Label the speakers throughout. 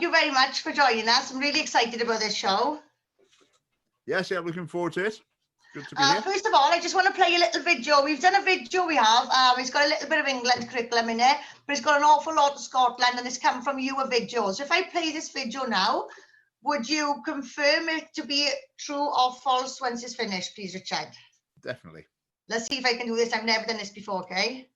Speaker 1: thank you very much for joining us. I'm really excited about this show.
Speaker 2: Yes, yeah, looking forward to it. Good to be here.
Speaker 1: First of all, I just want to play a little video. We've done a video it's got a little bit of England curriculum in it, but it's got an awful lot of Scotland, and it's come from your videos. So if I play this video now, would you confirm it to be true or false once it's finished, please, Richard?
Speaker 2: Definitely.
Speaker 1: Let's see if I can do this. I've never done this before, okay?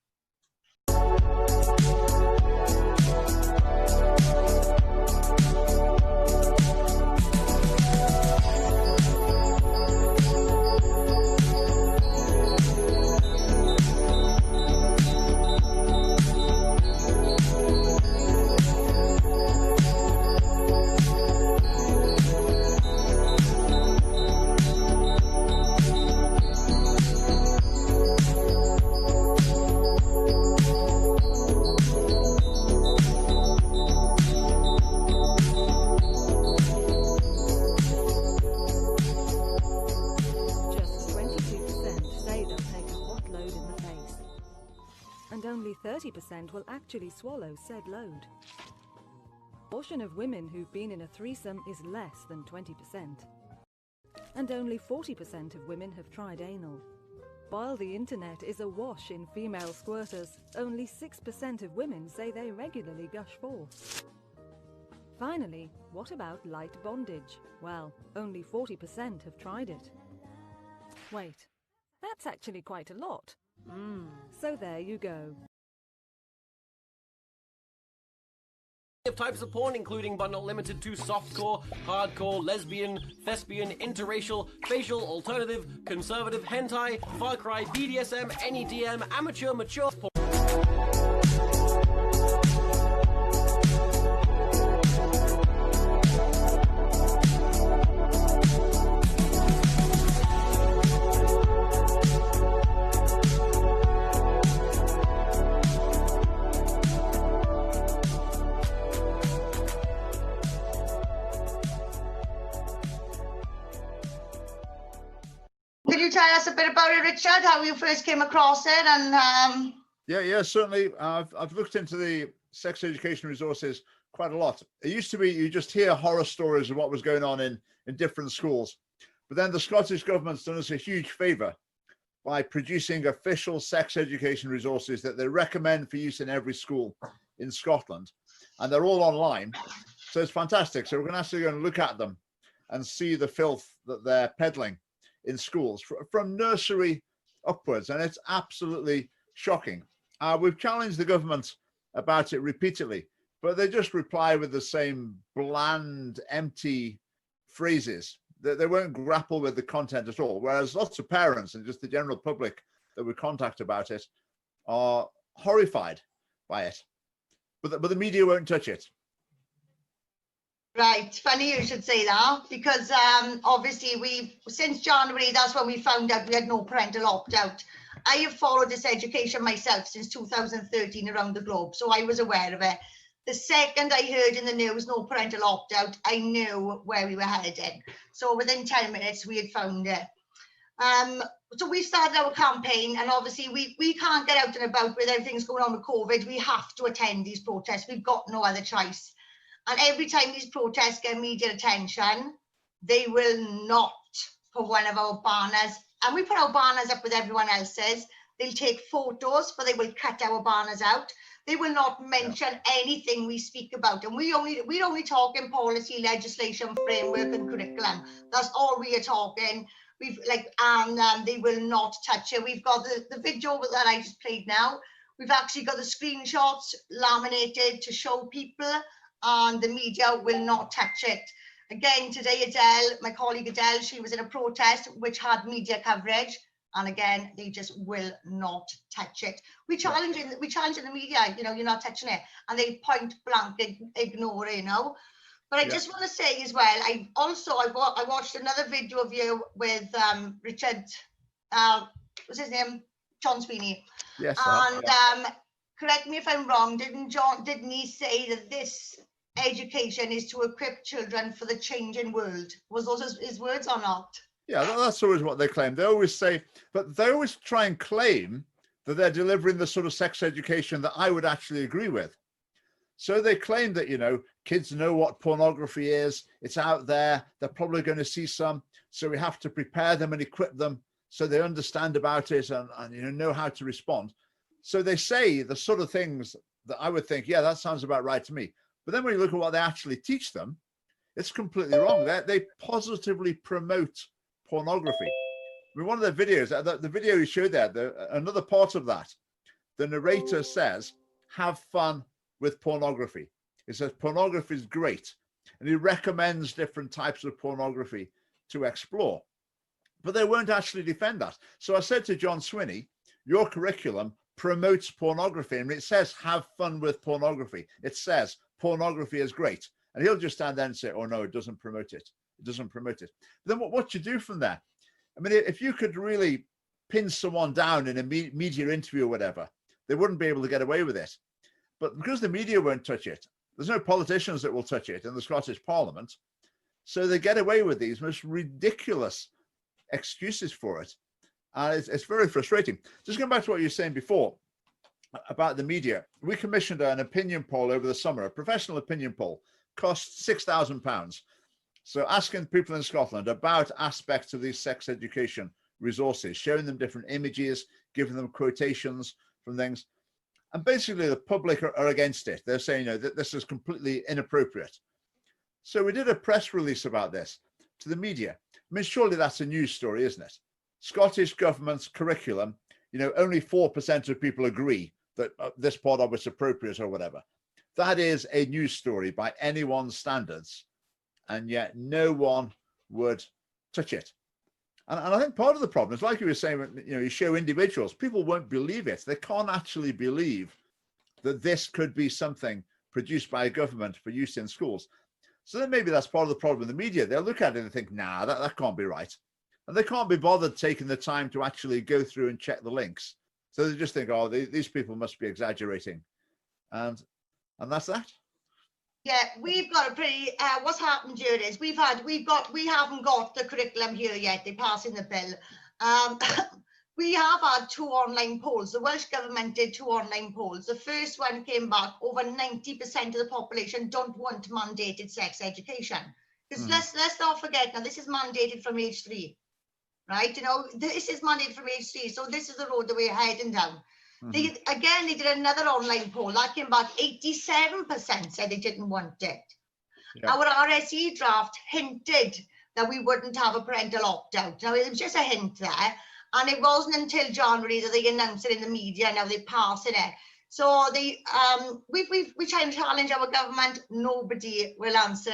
Speaker 3: Only 30% will actually swallow said load. The portion of women who've been in a threesome is less than 20%. And only 40% of women have tried anal. While the internet is awash in female squirters, only 6% of women say they regularly gush forth. Finally, what about light bondage? Well, only 40% have tried it. Wait, that's actually quite a lot. So there you go.
Speaker 4: Of types of porn, including but not limited to softcore, hardcore, lesbian, thespian, interracial, facial, alternative, conservative, hentai, Far Cry, BDSM, NEDM, amateur, mature porn.
Speaker 1: Could you tell us a bit about it, Richard, how you first came across it? And
Speaker 2: Yeah, certainly. I've looked into the sex education resources quite a lot. It used to be you just hear horror stories of what was going on in different schools. But then the Scottish government's done us a huge favour by producing official sex education resources that they recommend for use in every school in Scotland. And they're all online. So it's fantastic. So we're going to actually go and look at them and see the filth that they're peddling in schools from nursery upwards, and it's absolutely shocking. We've challenged the government about it repeatedly, but they just reply with the same bland, empty phrases. They won't grapple with the content at all, whereas lots of parents and just the general public that we contact about it are horrified by it, but the media won't touch it.
Speaker 1: right, funny you should say that, because obviously since January, that's when we found out we had no parental opt-out. I have followed this education myself since 2013 around the globe, so I was aware of it. The second I heard in the news no parental opt-out, I knew where we were heading. So within 10 minutes, we had found it. So we started our campaign, and obviously we can't get out and about with everything's going on with COVID. We have to attend these protests. We've got no other choice. And every time these protests get media attention, they will not put one of our banners. And we put our banners up with everyone else's. They'll take photos, but they will cut our banners out. They will not mention anything we speak about. And we're only talking policy, legislation, framework, and curriculum. That's all we are talking. They will not touch it. We've got the video that I just played now. We've actually got the screenshots laminated to show people, and the media will not touch it. Again, today, Adele, my colleague Adele, she was in a protest which had media coverage, and again, they just will not touch it. We challenge in the media, you're not touching it, and they point blank ignore it, But I just want to say as well, I watched another video of you with Richard, what's his name? John Sweeney.
Speaker 2: Yes.
Speaker 1: And correct me if I'm wrong, didn't he say that this education is to equip children for the changing world? Was those his words or not?
Speaker 2: Yeah, that's always what they claim. They always say, but they always try and claim that they're delivering the sort of sex education that I would actually agree with. So they claim that, you know, kids know what pornography is. It's out there. They're probably going to see some. So we have to prepare them and equip them so they understand about it and you know how to respond. So they say the sort of things that I would think, yeah, that sounds about right to me. But then when you look at what they actually teach them, it's completely wrong. They positively promote pornography. I mean, one of the videos, the video you showed there, another part of that, the narrator says, have fun with pornography. He says pornography is great. And he recommends different types of pornography to explore. But they won't actually defend that. So I said to John Swinney, your curriculum promotes pornography. And it says, have fun with pornography. It says pornography is great. And he'll just stand there and say, oh, no, it doesn't promote it. It doesn't promote it. But then what you do from there? I mean, if you could really pin someone down in a media interview or whatever, they wouldn't be able to get away with it. But because the media won't touch it, there's no politicians that will touch it in the Scottish Parliament. So they get away with these most ridiculous excuses for it. And it's very frustrating. Just going back to what you were saying before about the media, we commissioned an opinion poll over the summer, a professional opinion poll, cost £6,000. So asking people in Scotland about aspects of these sex education resources, showing them different images, giving them quotations from things. And basically the public are against it. They're saying, you know, that this is completely inappropriate. So we did a press release about this to the media. I mean, surely that's a news story, isn't it? Scottish government's curriculum, you know, only 4% of people agree that this part of it's appropriate or whatever. That is a news story by anyone's standards. And yet no one would touch it. And I think part of the problem is, like you were saying, you know, you show individuals, people won't believe it. They can't actually believe that this could be something produced by a government for use in schools. So then maybe that's part of the problem with the media. They'll look at it and think, nah, that can't be right. And they can't be bothered taking the time to actually go through and check the links. So they just think, oh, these people must be exaggerating. And that's that.
Speaker 1: Yeah, we've got a pretty, what's happened here is we haven't got the curriculum here yet. They're passing the bill. We have had 2 online polls. The Welsh Government did 2 online polls. The first one came back, over 90% of the population don't want mandated sex education. Because let's not forget, now this is mandated from age 3, right? You know, this is mandated from age 3. So this is the road that we're heading down. They did another online poll that came back, 87% said they didn't want it. Yeah. Our RSE draft hinted that we wouldn't have a parental opt-out. Now it was just a hint there, and it wasn't until January that they announced it in the media. Now they're passing it. So we try and challenge our government. Nobody will answer.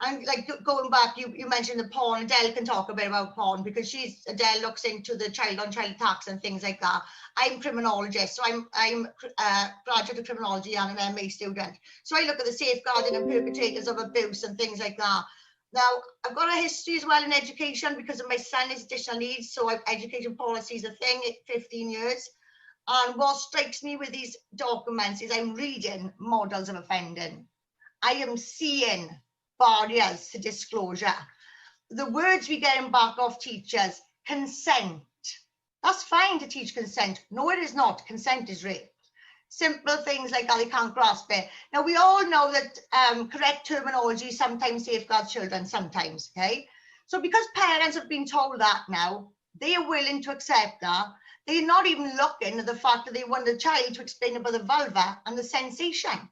Speaker 1: And like going back, you mentioned the porn. Adele can talk a bit about porn because Adele looks into the child-on-child tax and things like that. I'm a criminologist, so I'm a graduate of criminology and an MA student. So I look at the safeguarding and perpetrators of abuse and things like that. Now, I've got a history as well in education because of my son is additional needs. So education policy is a thing, 15 years. And what strikes me with these documents is I'm reading models of offending. I am seeing barriers to disclosure. The words we get back off teachers, consent. That's fine to teach consent. No, it is not. Consent is rape. Simple things like that, they can't grasp it. Now, we all know that correct terminology sometimes safeguards children, sometimes, okay? So because parents have been told that now, they are willing to accept that. They're not even looking at the fact that they want the child to explain about the vulva and the sensation.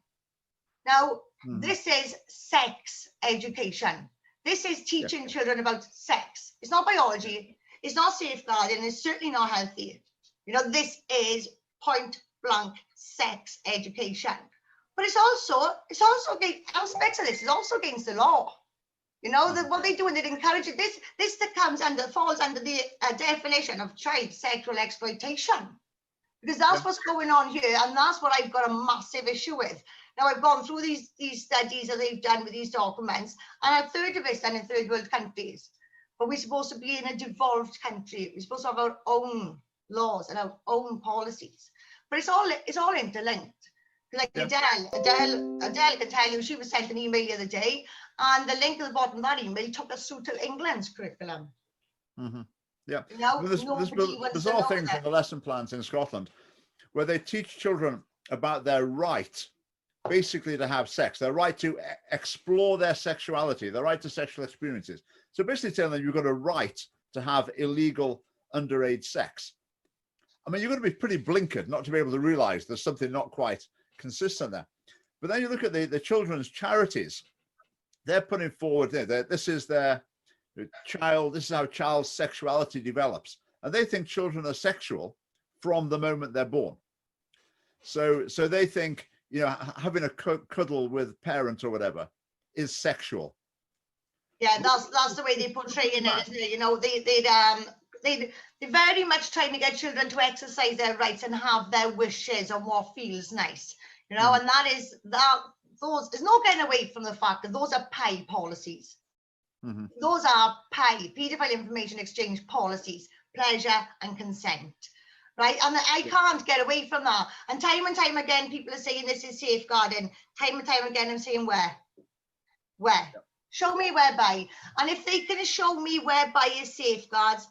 Speaker 1: Now, this is sex education. This is teaching children about sex. It's not biology. It's not safeguarding. It's certainly not healthy. You know, this is point blank sex education. But it's also aspects of this is also against the law. You know, what they do and they encourage it. This that falls under the definition of child sexual exploitation, because that's what's going on here, and that's what I've got a massive issue with. Now, I've gone through these studies that they've done with these documents, and a third of it's done in third world countries. But we're supposed to be in a devolved country. We're supposed to have our own laws and our own policies. But it's all interlinked. Like Adele can tell you, she was sent an email the other day, and the link at the bottom of that email took us through to England's curriculum.
Speaker 2: Yeah,
Speaker 1: you know,
Speaker 2: there's all things in the lesson plans in Scotland where they teach children about their right basically to have sex, their right to explore their sexuality, their right to sexual experiences. So basically telling them you've got a right to have illegal underage sex. I mean, you're going to be pretty blinkered not to be able to realize there's something not quite consistent there. But then you look at the children's charities, they're putting forward this is their child, this is how child's sexuality develops. And they think children are sexual from the moment they're born. So they think, you know, having a cuddle with parent or whatever is sexual.
Speaker 1: Yeah, that's the way they portray it, isn't it? You know, they're very much trying to get children to exercise their rights and have their wishes on what feels nice, you know, and there's no getting away from the fact that those are PIE policies. Those are PIE, paedophile information exchange policies, pleasure and consent, right? And I can't get away from that. And time again, people are saying this is safeguarding. Time and time again, I'm saying where? Show me whereby. And if they can show me whereby is safeguards,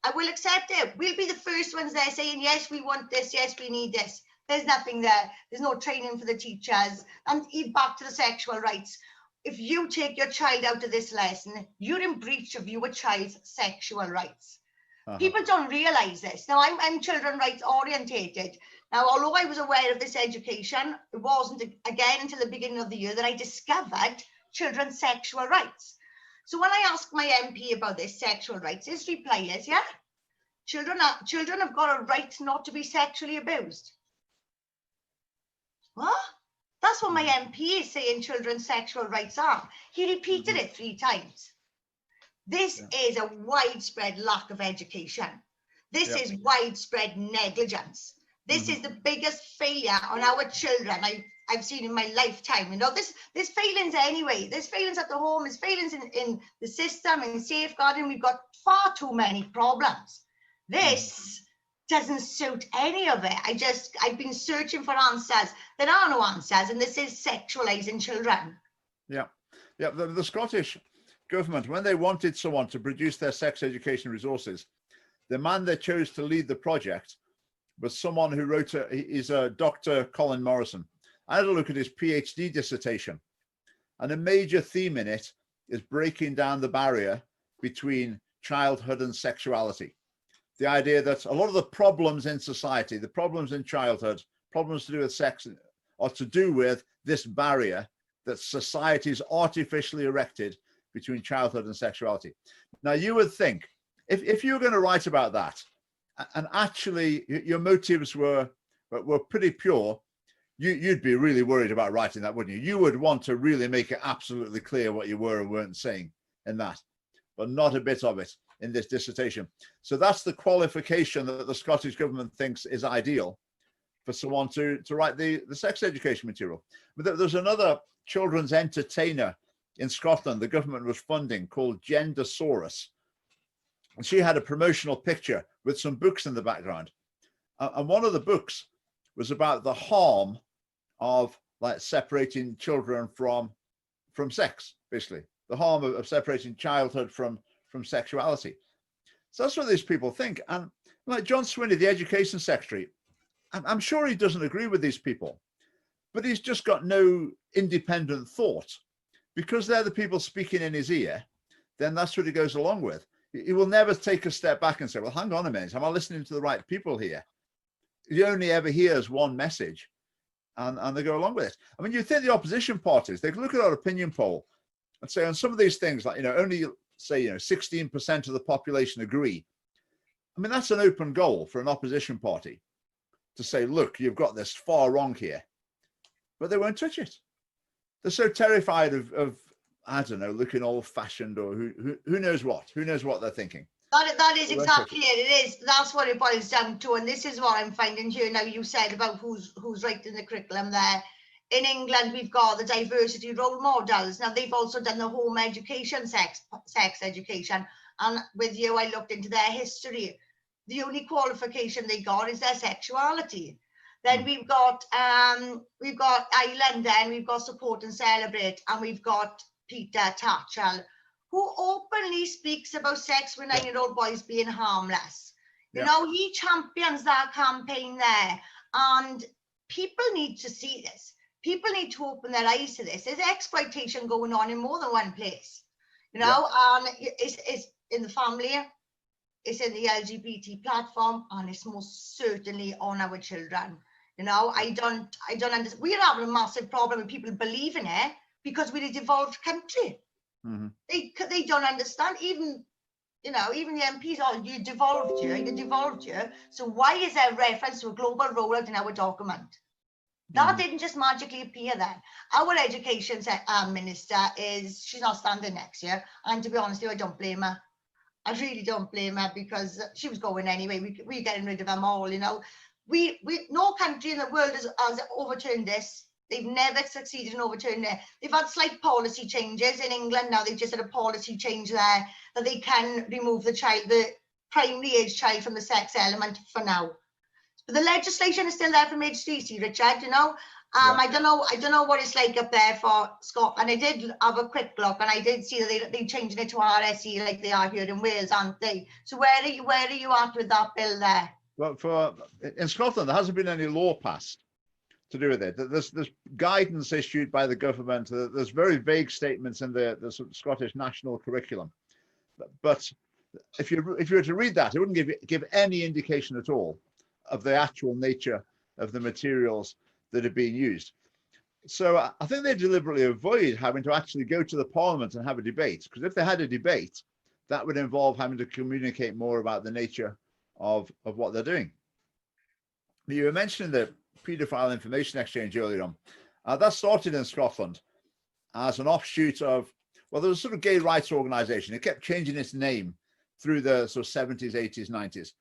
Speaker 1: I will accept it. We'll be the first ones there saying, yes, we want this. Yes, we need this. There's nothing there. There's no training for the teachers. And back to the sexual rights. If you take your child out of this lesson, you're in breach of your child's sexual rights. People don't realize this. Now, I'm children rights orientated. Now, although I was aware of this education, it wasn't again until the beginning of the year that I discovered children's sexual rights. So when I asked my MP about this sexual rights, his reply is, yeah, children have got a right not to be sexually abused. What? That's what my MP is saying children's sexual rights are. He repeated it 3 times. This is a widespread lack of education. This is widespread negligence. This is the biggest failure on our children I've seen in my lifetime. You know, there's failings anyway. There's failings at the home. There's failings in the system, in safeguarding. We've got far too many problems. This doesn't suit any of it. I've been searching for answers. There are no answers, and this is sexualizing children. Yeah.
Speaker 2: The Scottish government, when they wanted someone to produce their sex education resources, the man they chose to lead the project was someone who wrote he's a Dr. Colin Morrison. I had a look at his PhD dissertation, and a major theme in it is breaking down the barrier between childhood and sexuality. The idea that a lot of the problems in society, the problems in childhood, problems to do with sex, are to do with this barrier that society's artificially erected between childhood and sexuality. Now, you would think, if you were going to write about that, and actually your motives were pretty pure, you'd be really worried about writing that, wouldn't you? You would want to really make it absolutely clear what you were and weren't saying in that, but not a bit of it in this dissertation. So that's the qualification that the Scottish government thinks is ideal for someone to write the sex education material. But there's another children's entertainer in Scotland the government was funding called Gendersaurus. And she had a promotional picture with some books in the background. And one of the books was about the harm of like separating children from sex, basically. The harm of separating childhood from sexuality. So that's what these people think. And like John Swinney, the education secretary, I'm sure he doesn't agree with these people, but he's just got no independent thought. Because they're the people speaking in his ear, then that's what he goes along with. He will never take a step back and say, well, hang on a minute, am I listening to the right people here? He only ever hears one message and they go along with it. I mean, you think the opposition parties, they can look at our opinion poll and say on some of these things, like, only say, 16% of the population agree. I mean, that's an open goal for an opposition party to say, look, you've got this far wrong here, but they won't touch it. They're so terrified of I don't know, looking old fashioned or who knows what they're thinking.
Speaker 1: That is exactly it. That's what it boils down to. And this is what I'm finding here. Now, you said about who's writing the curriculum there. In England, we've got the diversity role models. Now, they've also done the home education, sex education. And with you, I looked into their history. The only qualification they got is their sexuality. Then we've got Ireland, and we've got Support and Celebrate, and we've got Peter Tatchell, who openly speaks about sex with 9-year-old boys being harmless. You know, he champions that campaign there, and people need to see this. people need to open their eyes to this. There's exploitation going on in more than one place, you know, and it's in the family, it's in the LGBT platform, and it's most certainly on our children. You know, I don't understand. We're having a massive problem with people believing it because we're a devolved country.
Speaker 2: Mm-hmm.
Speaker 1: They don't understand. Even, you know, even the MPs are, you devolved here. So why is there reference to a global rollout in our document? That didn't just magically appear then. Our education minister she's not standing next year. And to be honest with you, I don't blame her. I really don't blame her, because she was going anyway. We're getting rid of them all, you know. No country in the world has overturned this. They've never succeeded in overturning it. They've had slight policy changes in England. Now they've just had a policy change there that they can remove the primary age child from the sex element for now. But the legislation is still there from HDC, Richard, you know. I don't know what it's like up there for Scotland. I did have a quick look, and I did see that they're changing it to RSE like they are here in Wales, aren't they? So where are you at with that bill there?
Speaker 2: Well, in Scotland, there hasn't been any law passed to do with it. There's guidance issued by the government. There's very vague statements in the Scottish national curriculum. But if you were to read that, it wouldn't give any indication at all of the actual nature of the materials that are being used. So I think they deliberately avoid having to actually go to the Parliament and have a debate, because if they had a debate, that would involve having to communicate more about the nature of what they're doing. You were mentioning the paedophile information exchange earlier on. That started in Scotland as an offshoot of, well, there was a sort of gay rights organization. It kept changing its name through the sort of 70s, 80s, 90s,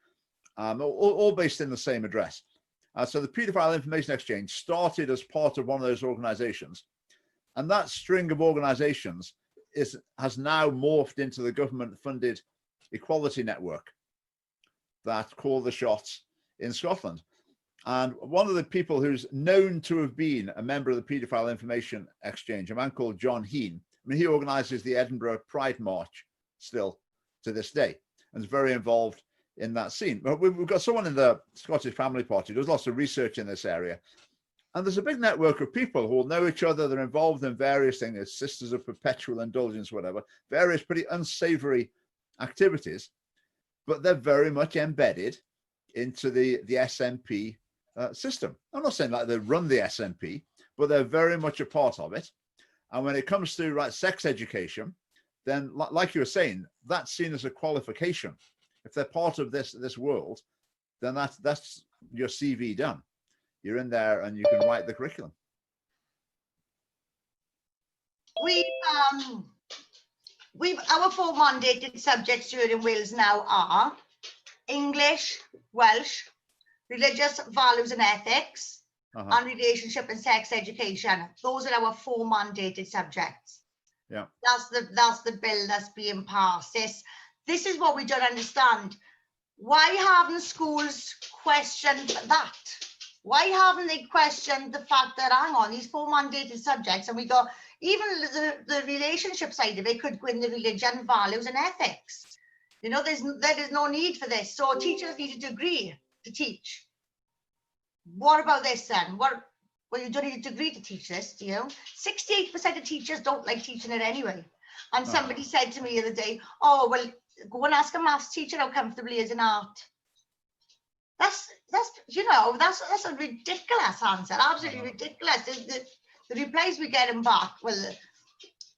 Speaker 2: all based in the same address. So the paedophile information exchange started as part of one of those organizations. And that string of organizations has now morphed into the government-funded equality network that call the shots in Scotland. And one of the people who's known to have been a member of the paedophile information exchange, a man called John Heen, I mean, he organizes the Edinburgh Pride March still to this day, and is very involved in that scene. But we've got someone in the Scottish Family Party who does lots of research in this area. And there's a big network of people who will know each other. They're involved in various things, Sisters of Perpetual Indulgence, whatever, various pretty unsavory activities, but they're very much embedded into the SNP system. I'm not saying like they run the SNP, but they're very much a part of it. And when it comes to sex education, then like you were saying, that's seen as a qualification. If they're part of this world, then that's your CV done. You're in there and you can write the curriculum.
Speaker 1: Our 4 mandated subjects here in Wales now are English, Welsh, religious values and ethics, and relationship and sex education. Those are our 4 mandated subjects.
Speaker 2: Yeah,
Speaker 1: that's the bill that's being passed. This is what we don't understand. Why haven't schools questioned that? Why haven't they questioned the fact that, hang on, these 4 mandated subjects, and we go, even the relationship side of it could go in the religion, values and ethics. You know, there is no need for this. So teachers need a degree to teach. What about this then? Well, you don't need a degree to teach this, do you? 68% of teachers don't like teaching it anyway. And somebody said to me the other day, oh, well, go and ask a maths teacher how comfortable he is in art. That's a ridiculous answer, absolutely ridiculous. The replies we get back, well,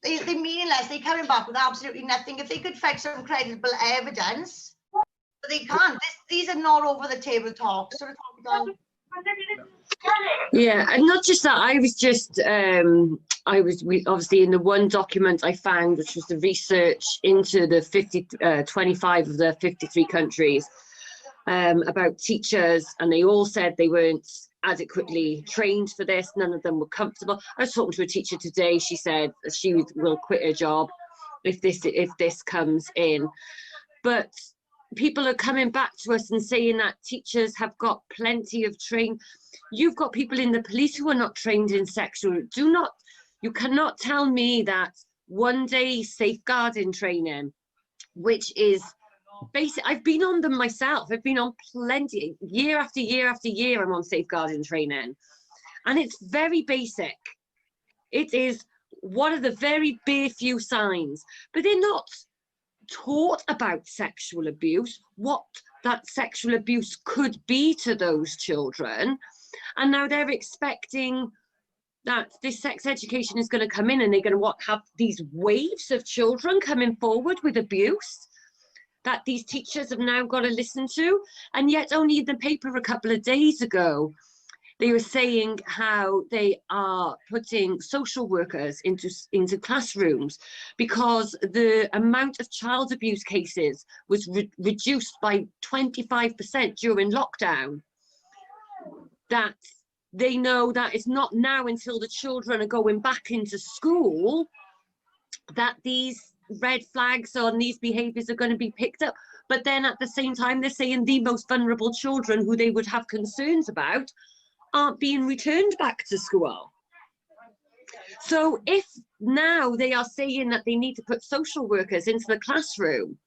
Speaker 1: they're meaningless. They're coming back with absolutely nothing. If they could find some credible evidence, but they can't. These are not over the table talks.
Speaker 5: Yeah, and not just that. I was just obviously in the one document I found, which was the research into the 25 of the 53 countries about teachers, and they all said they weren't adequately trained for this. None of them were comfortable. I was talking to a teacher today. She said she will quit her job if this comes in. But people are coming back to us and saying that teachers have got plenty of training. You've got people in the police who are not trained in sexual. You cannot tell me that one day safeguarding training, which is basic. I've been on them myself. I've been on plenty, year after year after year. I'm on safeguarding training, And it's very basic. It is one of the very bare few signs, but they're not taught about sexual abuse, what that sexual abuse could be to those children. And now they're expecting that this sex education is going to come in and they're going to have these waves of children coming forward with abuse that these teachers have now got to listen to. And yet only in the paper a couple of days ago, they were saying how they are putting social workers into classrooms because the amount of child abuse cases was reduced by 25% during lockdown. That they know that it's not now until the children are going back into school that these red flags on these behaviours are going to be picked up. But then at the same time, they're saying the most vulnerable children who they would have concerns about aren't being returned back to school. So if now they are saying that they need to put social workers into the classroom,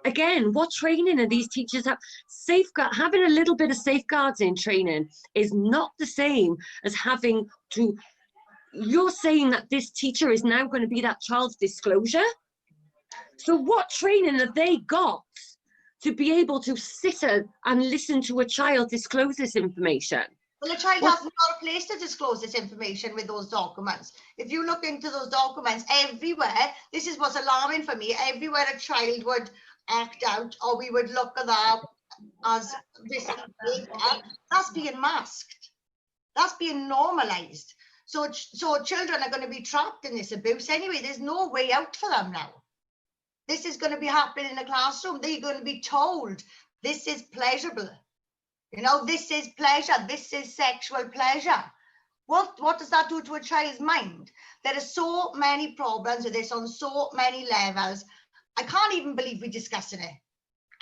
Speaker 5: again, what training are these teachers have? Having a little bit of safeguarding training is not the same as having to, you're saying that this teacher is now going to be that child's disclosure. So what training have they got to be able to sit and listen to a child disclose this information?
Speaker 1: Well, a child hasn't got a place to disclose this information with those documents. If you look into those documents everywhere, this is what's alarming for me, everywhere a child would act out or we would look at that as this, that's being masked. That's being normalized. So children are going to be trapped in this abuse anyway. There's no way out for them now. This is going to be happening in the classroom. They're going to be told this is pleasurable. You know, this is pleasure. This is sexual pleasure. What does that do to a child's mind? There are so many problems with this on so many levels. I can't even believe we're discussing it.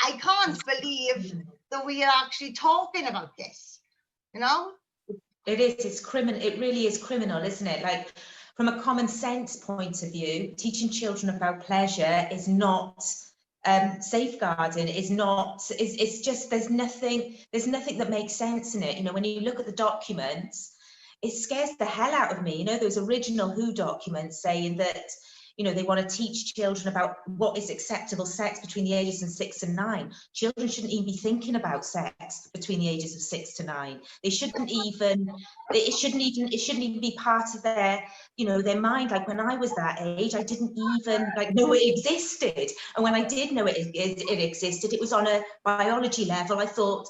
Speaker 1: I can't believe that we are actually talking about this, you know?
Speaker 6: It is, it's criminal. It really is criminal, isn't it? Like, from a common sense point of view, teaching children about pleasure is not safeguarding, is not, it's just, there's nothing that makes sense in it. You know, when you look at the documents, it scares the hell out of me. You know, those original WHO documents saying that, you know, they want to teach children about what is acceptable sex between the ages of 6 and 9. Children shouldn't even be thinking about sex between the ages of 6 to 9. They shouldn't even, it shouldn't even be part of their, you know, their mind. Like when I was that age, I didn't even know it existed. And when I did know it existed, it was on a biology level. I thought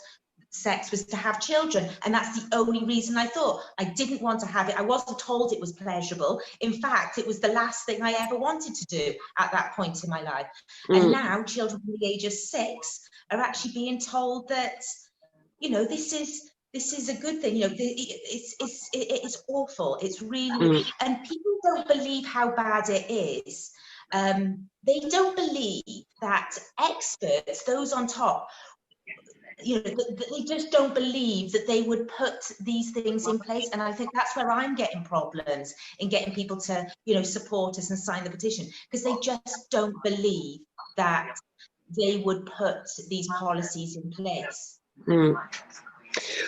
Speaker 6: sex was to have children, and that's the only reason I thought. I didn't want to have it. I wasn't told it was pleasurable. In fact, it was the last thing I ever wanted to do at that point in my life. And now children from the age of 6 are actually being told that, you know, this is a good thing. You know, it's awful. It's really, and people don't believe how bad it is. They don't believe that experts, those on top, you know, they just don't believe that they would put these things in place. And I think that's where I'm getting problems in getting people to, you know, support us and sign the petition, because they just don't believe that they would put these policies in place.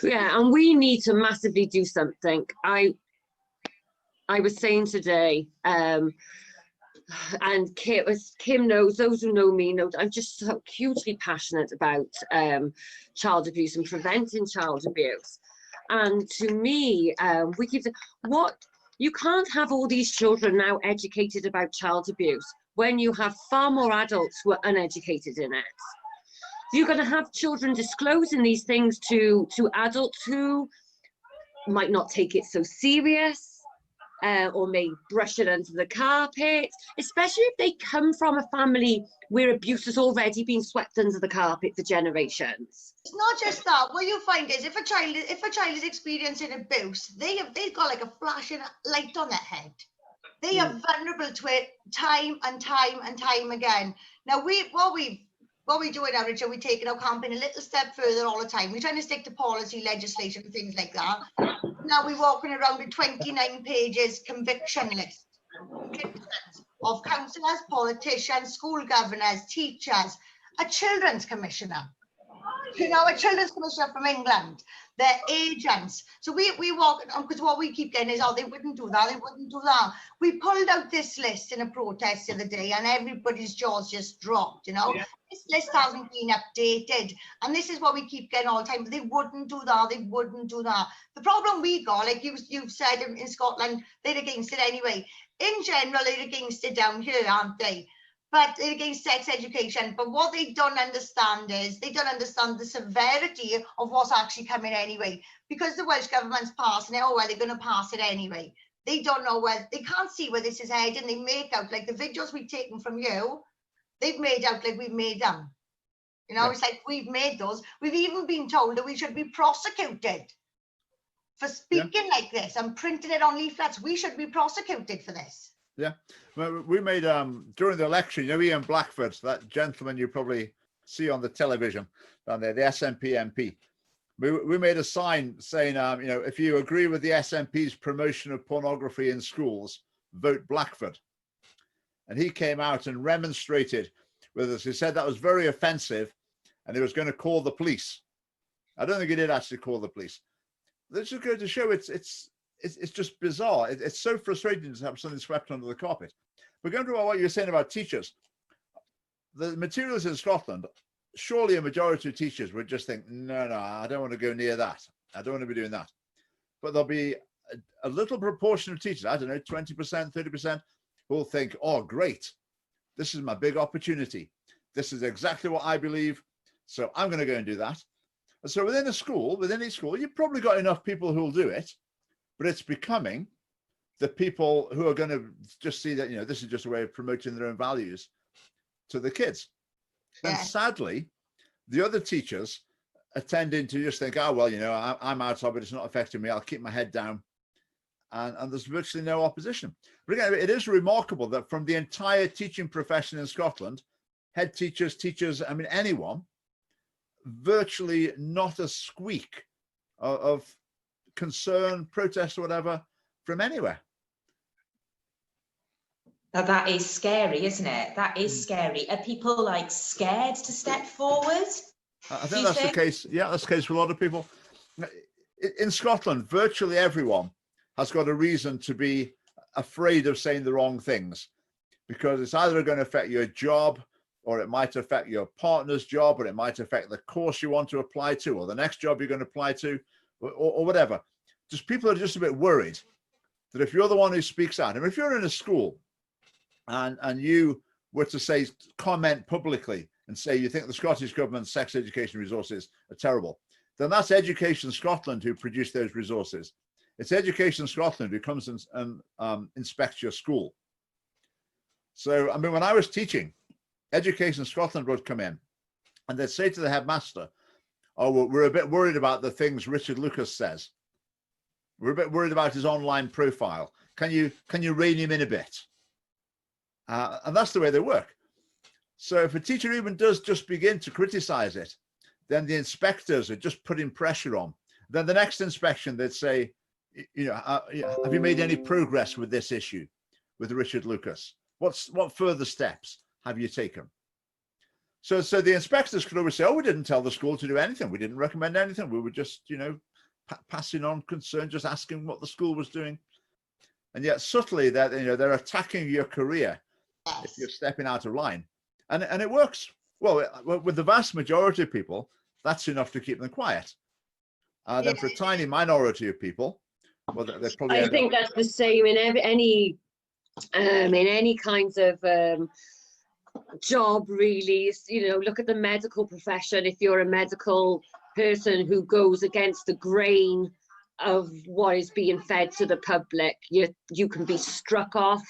Speaker 5: Yeah, and we need to massively do something. I was saying today, and Kim knows, those who know me know, I'm just so hugely passionate about child abuse and preventing child abuse. And to me, we keep saying, you can't have all these children now educated about child abuse when you have far more adults who are uneducated in it. You're going to have children disclosing these things to adults who might not take it so serious. Or may brush it under the carpet, especially if they come from a family where abuse has already been swept under the carpet for generations.
Speaker 1: It's not just that. What you find is if a child is experiencing abuse, they've got like a flashing light on their head. They are vulnerable to it time and time and time again. Now what we do now, Richard, we take our campaign a little step further all the time. We're trying to stick to policy, legislation, and things like that. Now we're walking around with 29 pages conviction list of councillors, politicians, school governors, teachers, a children's commissioner. You know, a children's commissioner from England. They're agents. So we walk, because what we keep getting is, oh, they wouldn't do that, they wouldn't do that. We pulled out this list in a protest the other day and everybody's jaws just dropped, you know. This list hasn't been updated. And this is what we keep getting all the time. They wouldn't do that, they wouldn't do that. The problem we got, like you've said in Scotland, they're against it anyway. In general, they're against it down here, aren't they? But they're against sex education. But what they don't understand is they don't understand the severity of what's actually coming anyway. Because the Welsh government's passing it, oh, well, they're going to pass it anyway. They don't know where, they can't see where this is heading. They make out like the videos we've taken from you, they've made out like we've made them. You know, it's like we've made those. We've even been told that we should be prosecuted for speaking like this and printing it on leaflets. We should be prosecuted for this.
Speaker 2: Yeah, well, we made during the election, you know, Ian Blackford, that gentleman you probably see on the television down there, the SNP MP. We made a sign saying, you know, if you agree with the SNP's promotion of pornography in schools, vote Blackford. And he came out and remonstrated with us. He said that was very offensive and he was going to call the police. I don't think he did actually call the police. This is going to show it's just bizarre. It's so frustrating to have something swept under the carpet. But going to what you were saying about teachers, the materials in Scotland, surely a majority of teachers would just think, no, I don't want to go near that. I don't want to be doing that. But there'll be a little proportion of teachers, I don't know, 20%, 30%, who will think, oh, great. This is my big opportunity. This is exactly what I believe. So I'm going to go and do that. And so within each school, you've probably got enough people who will do it. But it's becoming the people who are going to just see that, you know, this is just a way of promoting their own values to the kids. Yeah. And sadly, the other teachers are tending to just think, oh, well, you know, I'm out of it. It's not affecting me. I'll keep my head down. And there's virtually no opposition. But again, it is remarkable that from the entire teaching profession in Scotland, head teachers, I mean, anyone, virtually not a squeak of concern, protest, or whatever from anywhere.
Speaker 6: Now that is scary, isn't it? That is scary. Are people like scared to step forward?
Speaker 2: I think that's the case. Yeah, that's the case for a lot of people. In Scotland, virtually everyone has got a reason to be afraid of saying the wrong things, because it's either going to affect your job, or it might affect your partner's job, or it might affect the course you want to apply to, or the next job you're going to apply to, or whatever. Just people are just a bit worried that if you're the one who speaks out, and if you're in a school and you were to say, comment publicly and say you think the Scottish Government's sex education resources are terrible, then that's Education Scotland who produced those resources. It's Education Scotland who comes and inspects your school. So, I mean, when I was teaching, Education Scotland would come in and they'd say to the headmaster, oh, well, we're a bit worried about the things Richard Lucas says. We're a bit worried about his online profile. Can you rein him in a bit? And that's the way they work. So if a teacher even does just begin to criticize it, then the inspectors are just putting pressure on. Then the next inspection, they'd say, you know, have you made any progress with this issue with Richard Lucas? What further steps have you taken? So the inspectors could always say, oh, we didn't tell the school to do anything. We didn't recommend anything. We were just, you know, passing on concern, just asking what the school was doing. And yet subtly that, you know, they're attacking your career if you're stepping out of line. And it works. Well, with the vast majority of people, that's enough to keep them quiet. Then for a tiny minority of people, well, they probably.
Speaker 5: I think that's the same in any kinds of job, really. You know, look at the medical profession. If you're a medical person who goes against the grain of what is being fed to the public, you can be struck off.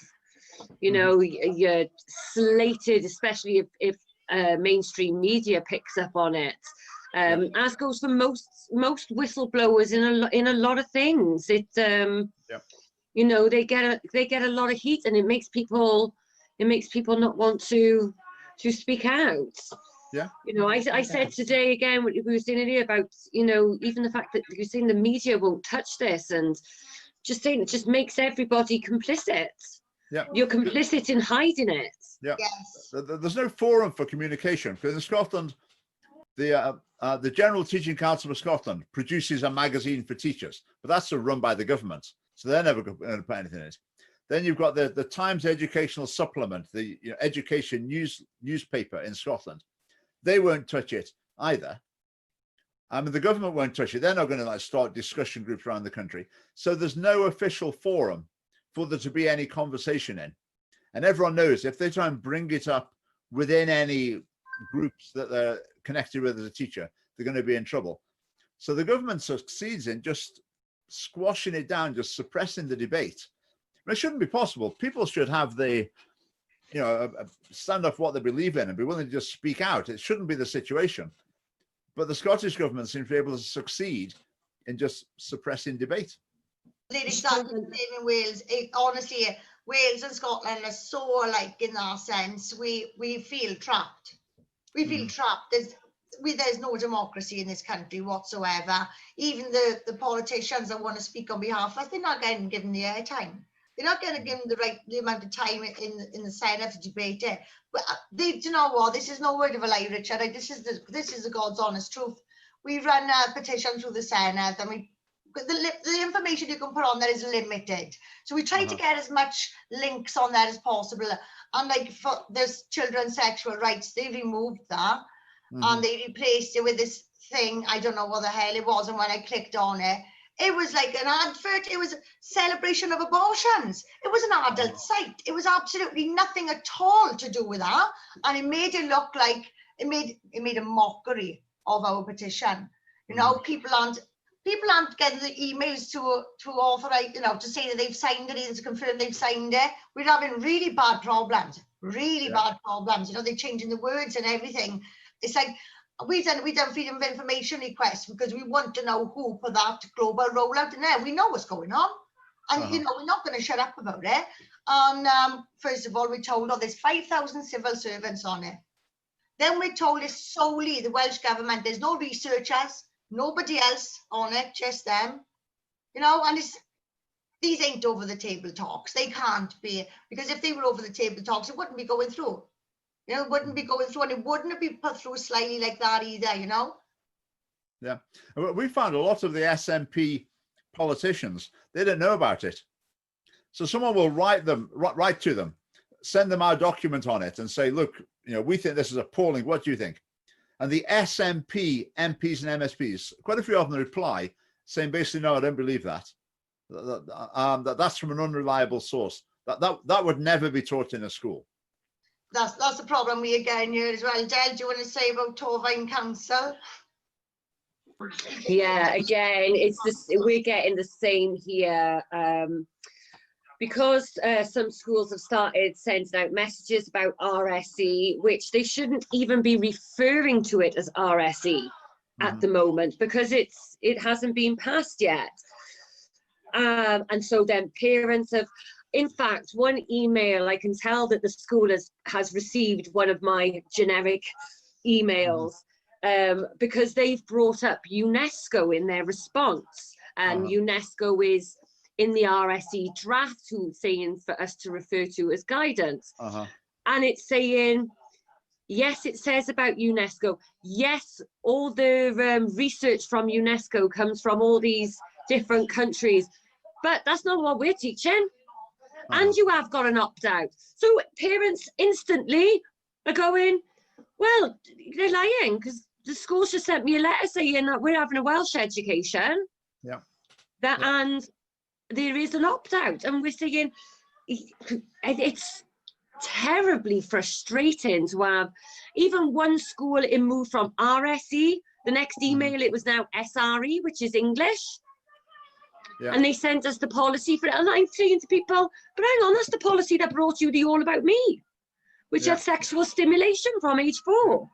Speaker 5: You know, you're slated, especially if mainstream media picks up on it. As goes for most whistleblowers in a lot of things. You know, they get a lot of heat, and it makes people not want to speak out.
Speaker 2: Yeah.
Speaker 5: You know, I said today again, we were saying earlier about, you know, even the fact that you're saying the media won't touch this, and just saying it just makes everybody complicit.
Speaker 2: Yeah.
Speaker 5: You're complicit in hiding it.
Speaker 2: Yeah.
Speaker 1: Yes.
Speaker 2: There's no forum for communication, because in Scotland, the General Teaching Council of Scotland produces a magazine for teachers, but that's run by the government, so they're never going to put anything in it. Then you've got the Times Educational Supplement, the education newspaper in Scotland. They won't touch it either. I mean, the government won't touch it. They're not going to like start discussion groups around the country. So there's no official forum for there to be any conversation in. And everyone knows if they try and bring it up within any groups that they're connected with as a teacher, they're going to be in trouble. So the government succeeds in just squashing it down, just suppressing the debate. But it shouldn't be possible. People should have the, stand up for what they believe in and be willing to just speak out. It shouldn't be the situation. But the Scottish government seems to be able to succeed in just suppressing debate.
Speaker 1: It's exactly the same in Wales. Honestly, Wales and Scotland are so alike in that sense. We feel trapped. We feel trapped. There's no democracy in this country whatsoever. Even the politicians that want to speak on behalf of us, they're not getting given the airtime. They're not going to give them the amount of time in the Senate to debate it. But do you know what? This is no word of a lie, Richard. This is the God's honest truth. We run a petition through the Senate, and the information you can put on there is limited. So we try to get as much links on there as possible. And like for this children's sexual rights, they removed that and they replaced it with this thing. I don't know what the hell it was. And when I clicked on it, it was like an advert. It was a celebration of abortions. It was an adult site. It was absolutely nothing at all to do with that. And it made it look like it made a mockery of our petition. People aren't getting the emails to authorize, to say that they've signed it, either to confirm they've signed it. We're having really bad problems, bad problems. They're changing the words and everything. It's like we've done freedom of information requests because we want to know who put that global rollout in there. We know what's going on, and we're not going to shut up about it. And first of all, we're told, there's 5,000 civil servants on it. Then we're told it's solely the Welsh government. There's no researchers, nobody else on it, just them. And these ain't over the table talks. They can't be, because if they were over the table talks, it wouldn't be going through. It wouldn't be going through, and it wouldn't be put through slightly like that either, Yeah.
Speaker 2: We found a lot of the SNP politicians, they don't know about it. So someone will write to them, send them our document on it and say, look, we think this is appalling. What do you think? And the SNP MPs and MSPs, quite a few of them reply saying basically, no, I don't believe that. That's from an unreliable source. That would never be taught in a school.
Speaker 1: That's the problem we are getting here as well. Del, do you want to say about Torfaen Council?
Speaker 5: Yeah, again, we're getting the same here. Because some schools have started sending out messages about RSE, which they shouldn't even be referring to it as RSE at the moment, because it hasn't been passed yet. And so then parents have, in fact, one email, I can tell that the school has received one of my generic emails because they've brought up UNESCO in their response, and UNESCO is in the RSE draft who's saying for us to refer to as guidance. And it's saying, yes, it says about UNESCO. Yes, all the research from UNESCO comes from all these different countries, but that's not what we're teaching. And you have got an opt-out. So parents instantly are going, well, they're lying, because the school's just sent me a letter saying that we're having a Welsh education. And there is an opt-out, and we're saying it's terribly frustrating to have even one school it moved from RSE, the next email it was now SRE, which is English. And they sent us the policy for it, and I'm saying to people, but hang on, that's the policy that brought you the All About Me, which had sexual stimulation from age 4.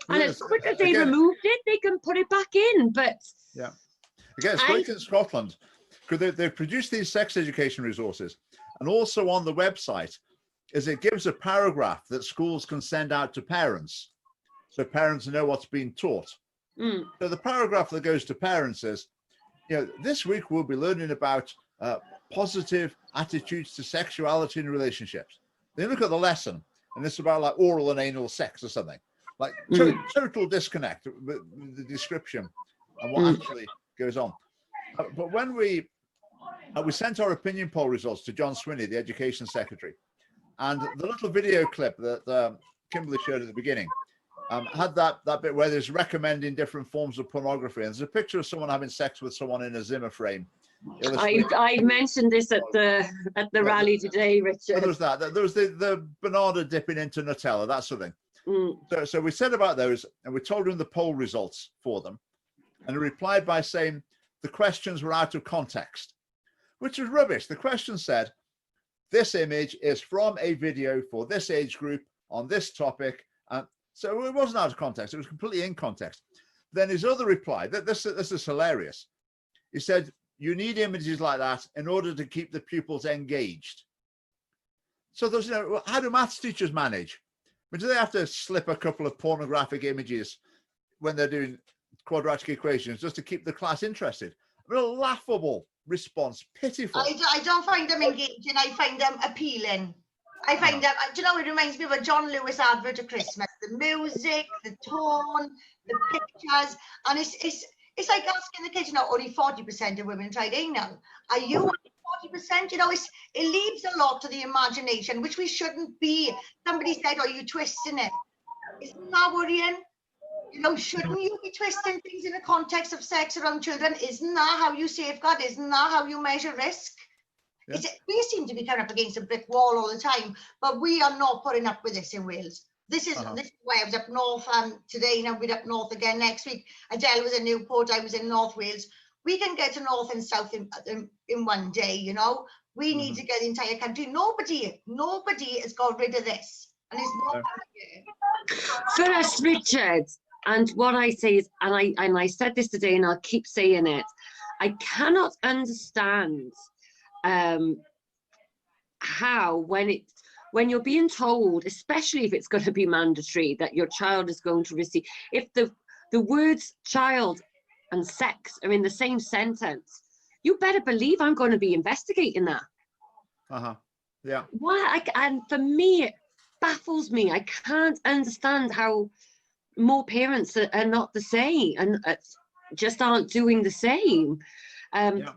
Speaker 5: And as quick as they removed it, they can put it back in. But
Speaker 2: again, it's great in Scotland, because they've produced these sex education resources, and also on the website it gives a paragraph that schools can send out to parents, so parents know what's being taught. So the paragraph that goes to parents is, this week we'll be learning about positive attitudes to sexuality in relationships. They look at the lesson, and it's about like oral and anal sex or something. Like total disconnect with the description and what actually goes on. But when we sent our opinion poll results to John Swinney, the Education Secretary, and the little video clip that Kimberly showed at the beginning had that bit where there's recommending different forms of pornography, and there's a picture of someone having sex with someone in a Zimmer frame.
Speaker 5: I mentioned this at the rally today, Richard.
Speaker 2: There was that. There was the banana dipping into Nutella, that sort of thing. So we said about those, and we told him the poll results for them, and he replied by saying the questions were out of context, which was rubbish. The question said, this image is from a video for this age group on this topic. So it wasn't out of context. It was completely in context. Then his other reply, this is hilarious. He said, you need images like that in order to keep the pupils engaged. So there's, how do maths teachers manage? I mean, do they have to slip a couple of pornographic images when they're doing quadratic equations just to keep the class interested? I mean, a laughable response, pitiful.
Speaker 1: I don't find them engaging. I find them appealing. I find them, do you know, it reminds me of a John Lewis advert at Christmas. The music, the tone, the pictures, and it's like asking the kids, only 40% of women tried anal. Are you only 40%? It leaves a lot to the imagination, which we shouldn't be. Somebody said, are you twisting it? Isn't that worrying? Shouldn't you be twisting things in the context of sex around children? Isn't that how you safeguard? Isn't that how you measure risk? Yeah. We seem to be coming up against a brick wall all the time, but we are not putting up with this in Wales. This is why I was up north today, and I'll be up north again next week. Adele was in Newport, I was in North Wales. We can get to north and south in one day, We need to get the entire country. Nobody has got rid of this. And it's not
Speaker 5: for us, Richard. And what I say is, and I said this today, and I'll keep saying it, I cannot understand how when you're being told, especially if it's going to be mandatory, that your child is going to receive, if the words child and sex are in the same sentence, you better believe I'm going to be investigating that.
Speaker 2: Yeah.
Speaker 5: Why? And for me, it baffles me. I can't understand how more parents are not the same and just aren't doing the same.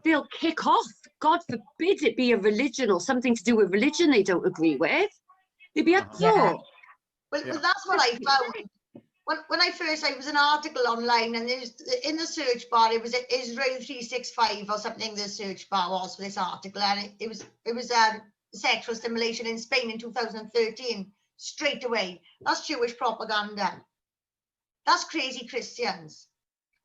Speaker 5: They'll kick off. God forbid it be a religion or something to do with religion they don't agree with. They'd be upset.
Speaker 1: Well, that's what I found. When I was an article online, and in the search bar, it was Israel 365 or something. The search bar was for this article, and it was sexual stimulation in Spain in 2013. Straight away, that's Jewish propaganda. That's crazy Christians.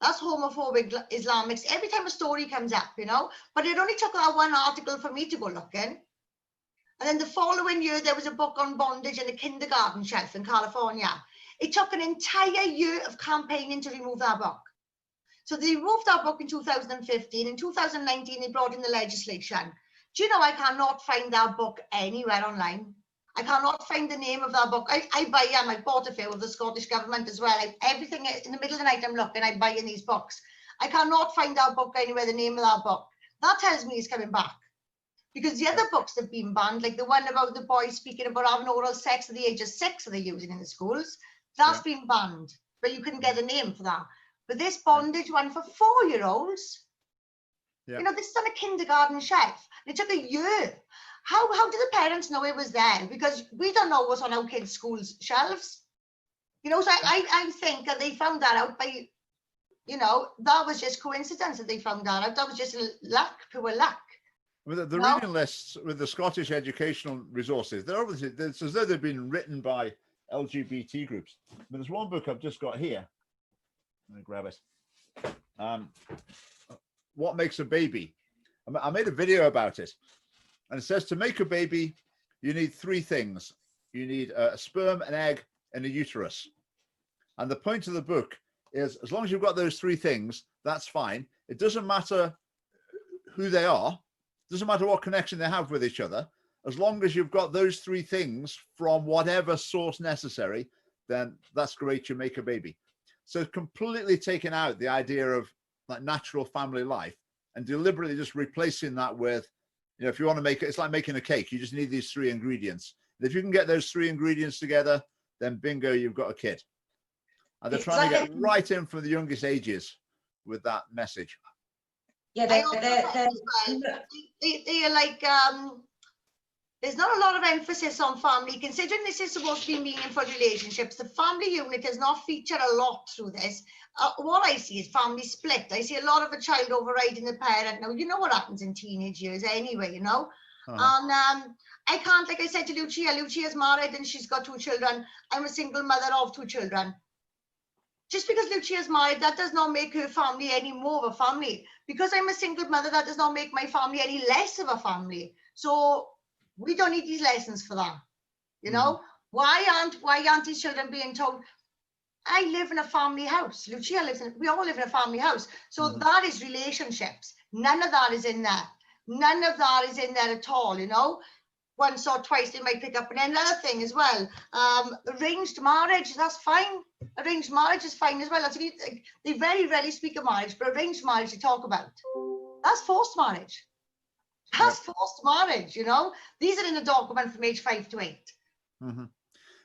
Speaker 1: That's homophobic Islamics. Every time a story comes up, but it only took that one article for me to go looking. And then the following year, there was a book on bondage in a kindergarten shelf in California. It took an entire year of campaigning to remove that book. So they removed that book in 2015. In 2019, they brought in the legislation. Do you know, I cannot find that book anywhere online. I cannot find the name of that book. I buy them. I bought a few of the Scottish government as well. Everything in the middle of the night, I'm looking, I buy in these books. I cannot find that book anywhere, the name of that book. That tells me it's coming back. Because the other books have been banned, like the one about the boy speaking about having oral sex at the age of 6 that they're using in the schools, that's been banned. But you couldn't get a name for that. But this bondage one for 4-year-olds, this is on a kindergarten shelf. It took a year. How did the parents know it was there? Because we don't know what's on our kids' schools' shelves. So I think that they found that out by, that was just coincidence that they found that out. That was just luck, pure luck.
Speaker 2: With the reading lists with the Scottish educational resources, they're obviously, it's as though they've been written by LGBT groups. But there's one book I've just got here. Let me grab it. What Makes a Baby? I made a video about it. And it says to make a baby, you need 3 things. You need a sperm, an egg, and a uterus. And the point of the book is, as long as you've got those 3 things, that's fine. It doesn't matter who they are. It doesn't matter what connection they have with each other. As long as you've got those 3 things from whatever source necessary, then that's great. You make a baby. So completely taking out the idea of like natural family life and deliberately just replacing that with, if you want to make it, it's like making a cake. You just need these 3 ingredients. And if you can get those 3 ingredients together, then bingo, you've got a kid. And they're
Speaker 6: It's
Speaker 2: trying to
Speaker 6: like
Speaker 2: get right in from the youngest ages with that message.
Speaker 6: Yeah,
Speaker 1: I also find as well, they are like, there's not a lot of emphasis on family, considering this is supposed to be meaningful relationships. The family unit does not feature a lot through this. What I see is family split. I see a lot of a child overriding the parent. Now, you know what happens in teenage years anyway, you know? And I can't, like I said to Lucia's married and she's got 2 children. I'm a single mother of 2 children. Just because Lucia's married, that does not make her family any more of a family. Because I'm a single mother, that does not make my family any less of a family. So we don't need these lessons for that. You know, why aren't these children being told, I live in a family house. Lucia lives in, we all live in a family house. So that is relationships. None of that is in there. None of that is in there at all, you know. Once or twice they might pick up. And then another thing as well, arranged marriage, that's fine. Arranged marriage is fine as well. That's, they very rarely speak of marriage, but arranged marriage they talk about. That's forced marriage. That's forced marriage, you know. These are in the document from age 5 to 8.
Speaker 2: And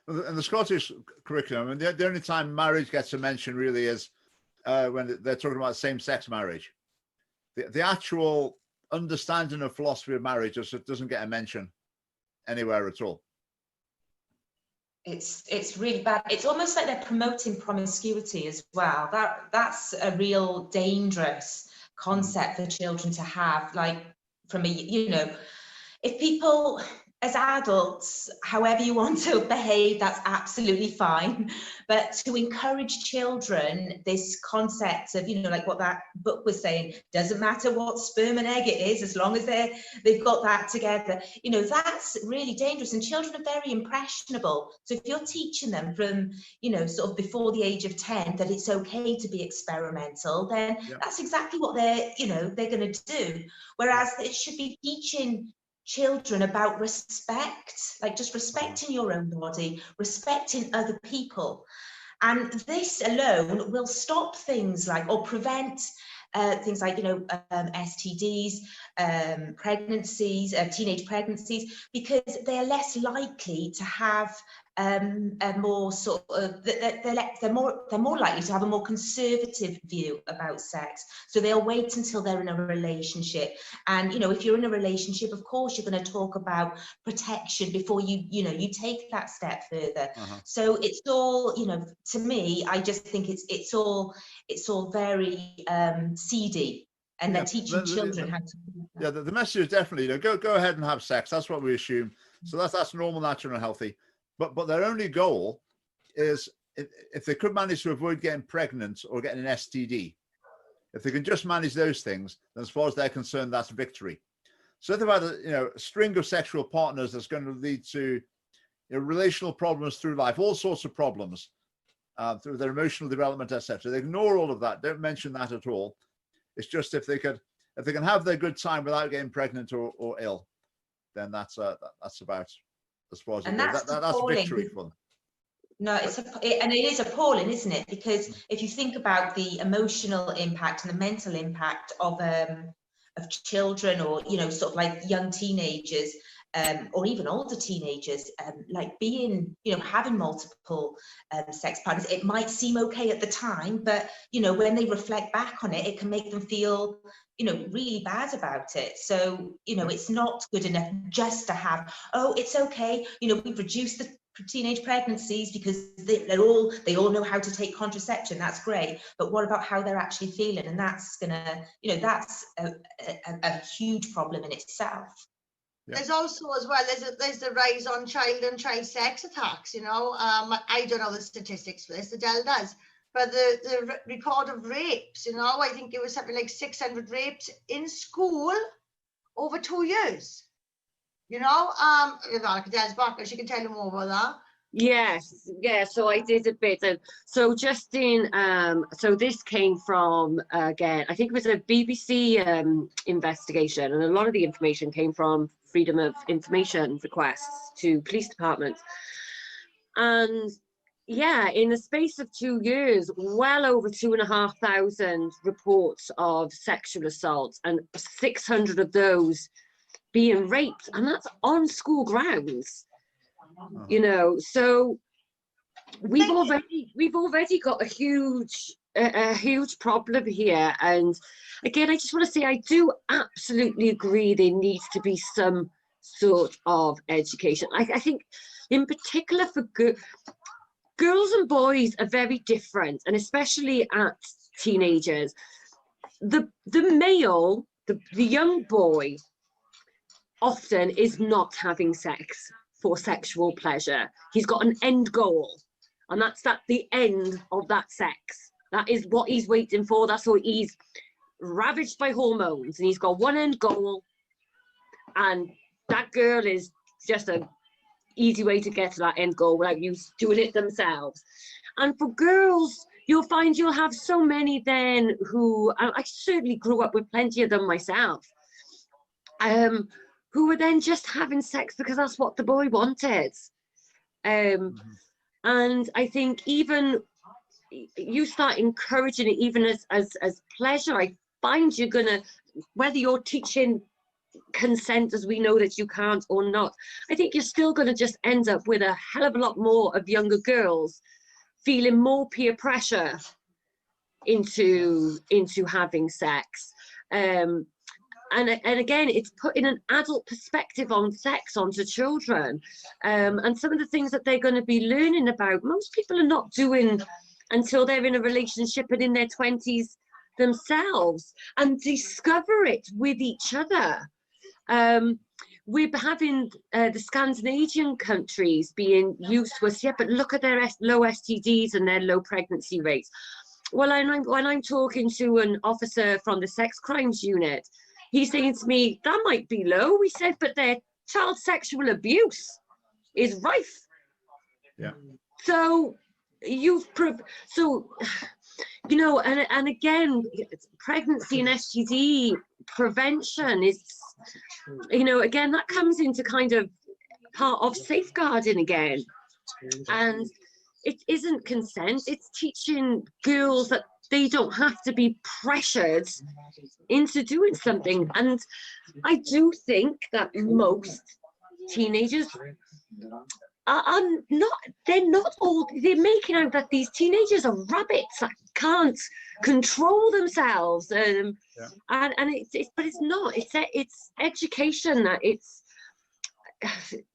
Speaker 2: the Scottish curriculum, and the only time marriage gets a mention really is when they're talking about same-sex marriage. The actual understanding of philosophy of marriage just doesn't get a mention anywhere at all.
Speaker 6: It's really bad. It's almost like they're promoting promiscuity as well. That's a real dangerous concept for children to have. Like from a, you know, if people as adults, however you want to behave, that's absolutely fine. But to encourage children, this concept of, you know, like what that book was saying, doesn't matter what sperm and egg it is, as long as they've got that together, you know, that's really dangerous. And children are very impressionable. So if you're teaching them from, you know, sort of before the age of 10, that it's okay to be experimental, then that's exactly what they're going to do. Whereas it should be teaching children about respect, like just respecting your own body, respecting other people. And this alone will stop things like, or prevent things like, you know, STDs, pregnancies, teenage pregnancies, because they are less likely to have a more sort of, they're more likely to have a more conservative view about sex. So they'll wait until they're in a relationship. And, you know, if you're in a relationship, of course, you're going to talk about protection before you take that step further. So it's all, you know, to me, I just think it's all very seedy. And they're teaching children how to do that.
Speaker 2: The message is definitely, you know, go ahead and have sex. That's what we assume. So that's normal, natural, and healthy. But their only goal is if they could manage to avoid getting pregnant or getting an STD, if they can just manage those things, then as far as they're concerned, that's victory. So if they've had a string of sexual partners that's going to lead to relational problems through life, all sorts of problems through their emotional development, etc. They ignore all of that. Don't mention that at all. It's just if they can have their good time without getting pregnant or ill, then that's about as far as it goes. That's victory for them.
Speaker 6: No, and it is appalling, isn't it? Because if you think about the emotional impact and the mental impact of children, or, you know, sort of like young teenagers, or even older teenagers, like being, you know, having multiple sex partners, it might seem okay at the time, but, you know, when they reflect back on it, it can make them feel, you know, really bad about it. So, you know, it's not good enough just to have, oh, it's okay, you know, we've reduced the teenage pregnancies because they all know how to take contraception. That's great, but what about how they're actually feeling? And that's gonna, you know, that's a huge problem in itself.
Speaker 1: There's also as well, there's the rise on child and child sex attacks, you know. I don't know the statistics for this, Adele does, but the record of rapes, you know, I think it was something like 600 rapes in school over 2 years. You know, Adele's back, she can tell you more about that.
Speaker 5: Yes, yeah, so I did a bit. So just in, so this came from, again, I think it was a BBC investigation, and a lot of the information came from Freedom of Information requests to police departments. And yeah, in the space of 2 years, well over 2,500 reports of sexual assault, and 600 of those being raped, and that's on school grounds. You know, so we've already got a huge problem here. And again, I just want to say, I do absolutely agree there needs to be some sort of education. I think in particular for girls and boys are very different, and especially at teenagers. The male, the young boy often is not having sex for sexual pleasure. He's got an end goal, and that's the end of that sex. That is what he's waiting for. That's what he's ravaged by hormones, and he's got one end goal, and that girl is just an easy way to get to that end goal without you doing it themselves. And for girls, you'll find you'll have so many then who, I certainly grew up with plenty of them myself, who were then just having sex because that's what the boy wanted. And I think even you start encouraging it even as pleasure, I find you're gonna, whether you're teaching consent as we know that you can't or not, I think you're still going to just end up with a hell of a lot more of younger girls feeling more peer pressure into having sex. And again, it's putting an adult perspective on sex onto children, and some of the things that they're going to be learning about, most people are not doing until they're in a relationship and in their 20s themselves, and discover it with each other. We're having the Scandinavian countries being used to us, yeah, but look at their low STDs and their low pregnancy rates. Well, when I'm talking to an officer from the sex crimes unit, he's saying to me, that might be low. We said, but their child sexual abuse is rife.
Speaker 2: Yeah.
Speaker 5: So you know, and again, pregnancy and STD prevention is, you know, again, that comes into kind of part of safeguarding again. And it isn't consent, it's teaching girls that they don't have to be pressured into doing something. And I do think that most teenagers they're not all, they're making out that these teenagers are rabbits that can't control themselves, and it's not, it's education, that it's,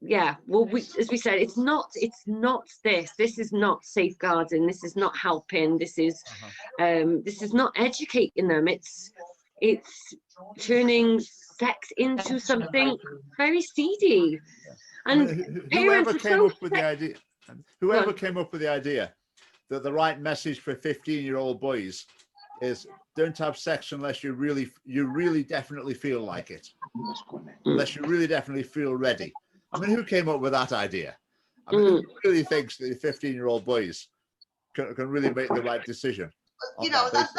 Speaker 5: yeah, well, as we said, it's not this is not safeguarding, this is not helping, this is not educating them, it's turning sex into something very seedy. And
Speaker 2: whoever came up with the idea that the right message for 15-year-old boys is don't have sex unless you really definitely feel like it, unless you really definitely feel ready. I mean, who came up with that idea? I mean, who really thinks that 15-year-old boys can really make the right decision?
Speaker 1: You know, that's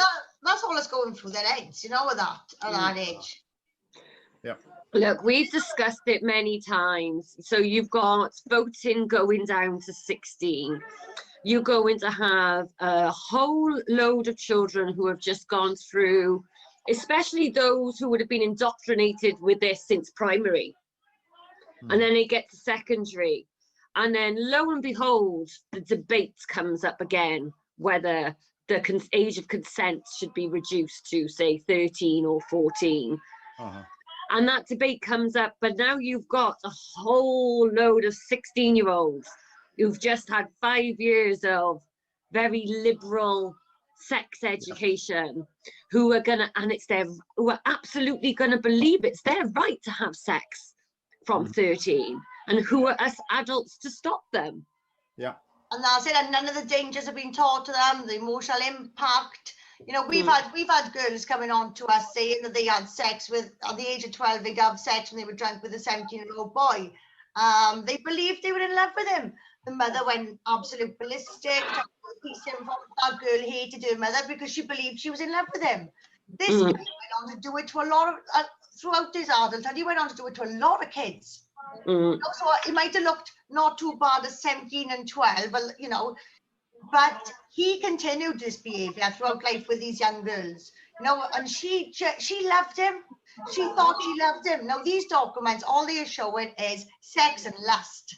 Speaker 1: all that's going through their heads, you know, with that at that age.
Speaker 2: Yeah.
Speaker 5: Look, we've discussed it many times. So you've got voting going down to 16. You're going to have a whole load of children who have just gone through, especially those who would have been indoctrinated with this since primary. And then they get to secondary. And then lo and behold, the debate comes up again, whether the age of consent should be reduced to, say, 13 or 14. And that debate comes up, but now you've got a whole load of 16-year-olds who've just had 5 years of very liberal sex education, who are who are absolutely gonna believe it's their right to have sex from 13, and who are us adults to stop them.
Speaker 2: Yeah.
Speaker 1: And that's it, and none of the dangers have been taught to them, the emotional impact. You know, we've had girls coming on to us saying that they had sex with, at the age of 12, they'd have sex when they were drunk with a 17-year-old boy. They believed they were in love with him. The mother went absolute ballistic. That girl hated her mother because she believed she was in love with him. This guy went on to do it to a lot of, throughout his adulthood, he went on to do it to a lot of kids. You know, so it might have looked not too bad as 17 and 12, but, you know, but he continued this behavior throughout life with these young girls, you know, and she loved him. She thought she loved him. Now, these documents, all they are showing is sex and lust.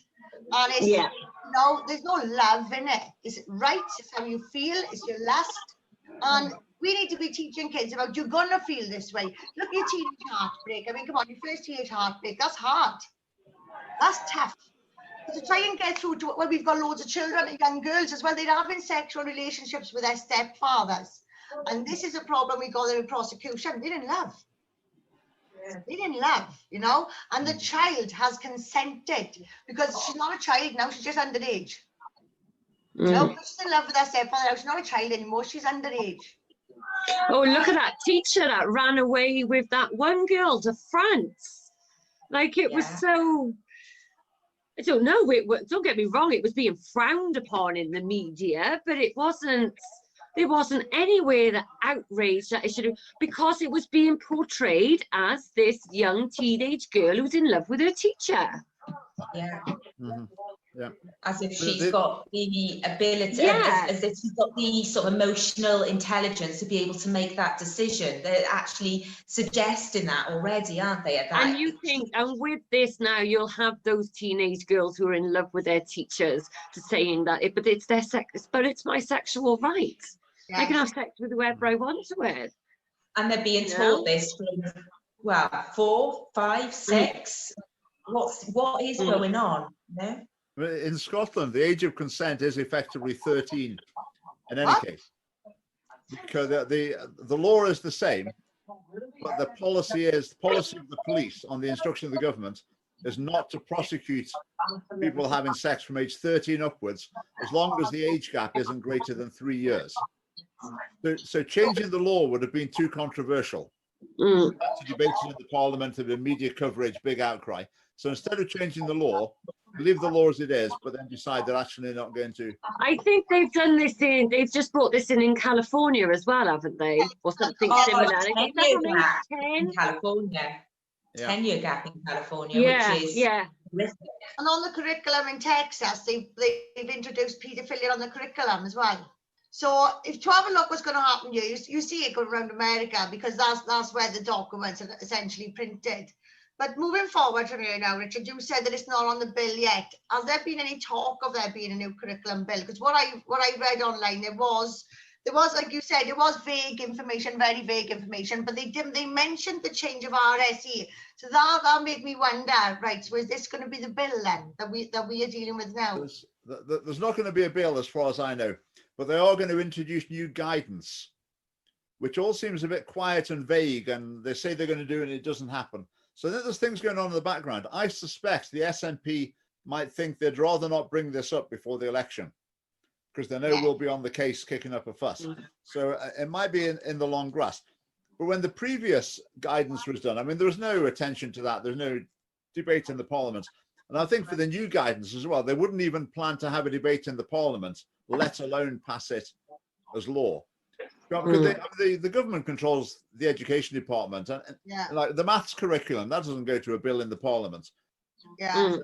Speaker 1: And it's, No, there's no love in it. It's right, it's how you feel, it's your lust. And we need to be teaching kids about you're gonna feel this way. Look at your teenage heartbreak. I mean, come on, your first teenage heartbreak, that's hard. That's tough. But to try and get through to, well, we've got loads of children and young girls as well, they're having sexual relationships with their stepfathers. And this is a problem we got there in prosecution. They didn't love. They didn't love, you know, and the child has consented because she's not a child now, she's just underage. You know, she's in love with her stepfather now, she's not a child anymore, she's underage.
Speaker 5: Oh, look at that teacher that ran away with that one girl to France. Like, it was so, I don't know, don't get me wrong, it was being frowned upon in the media, but it wasn't, there wasn't anywhere that outraged that it should have, because it was being portrayed as this young teenage girl who's in love with her teacher.
Speaker 6: Yeah.
Speaker 2: Yeah.
Speaker 6: As if she's got the ability, as if she's got the sort of emotional intelligence to be able to make that decision. They're actually suggesting that already, aren't they? At that
Speaker 5: And you think, and with this now, you'll have those teenage girls who are in love with their teachers to saying that, but it's their sex, but it's my sexual right.
Speaker 1: Yes.
Speaker 5: I can have sex with whoever I want to with.
Speaker 6: And they're being taught this from, well, 4, 5, 6. What is going on? No.
Speaker 2: In Scotland, the age of consent is effectively 13 in any case, because the law is the same, but the policy of the police on the instruction of the government is not to prosecute people having sex from age 13 upwards, as long as the age gap isn't greater than 3 years. So changing the law would have been too controversial. That's a debate in the parliament, the media coverage, big outcry. So instead of changing the law, leave the law as it is, but then decide they're actually not going to.
Speaker 5: I think they've done this they've just brought this in California as well, haven't they? Or something similar.
Speaker 6: 10-year gap in California. 10-year gap in California, which is horrific.
Speaker 1: And on the curriculum in Texas, they've introduced paedophilia on the curriculum as well. So if to have a look what's going to happen here, you see it going around America, because that's where the documents are essentially printed. But moving forward from here now, Richard, you said that it's not on the bill yet. Has there been any talk of there being a new curriculum bill? Because what I read online, there was, like you said, it was vague information, very vague information, but they mentioned the change of RSE. So that made me wonder, right, so is this going to be the bill then that we are dealing with now?
Speaker 2: There's not going to be a bill as far as I know, but they are going to introduce new guidance, which all seems a bit quiet and vague, and they say they're going to do it and it doesn't happen. So there's things going on in the background. I suspect the SNP might think they'd rather not bring this up before the election, because they know we'll be on the case kicking up a fuss. So it might be in the long grass. But when the previous guidance was done, I mean, there was no attention to that. There's no debate in the Parliament. And I think for the new guidance as well, they wouldn't even plan to have a debate in the Parliament, let alone pass it as law. Because the government controls the education department, and like the maths curriculum, that doesn't go to a bill in the Parliament. I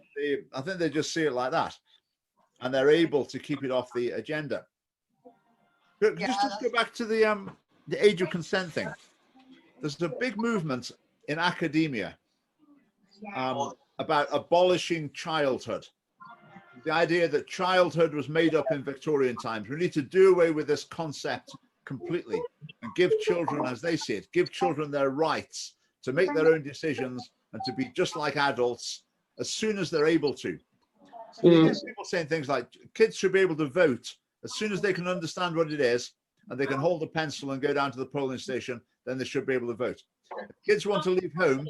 Speaker 2: think they just see it like that, and they're able to keep it off the agenda. Just go back to the age of consent thing. There's a big movement in academia about abolishing childhood. The idea that childhood was made up in Victorian times. We need to do away with this concept completely and give children, as they see it, give children their rights to make their own decisions and to be just like adults as soon as they're able to. So you get people saying things like kids should be able to vote as soon as they can understand what it is and they can hold a pencil and go down to the polling station, then they should be able to vote. If kids want to leave home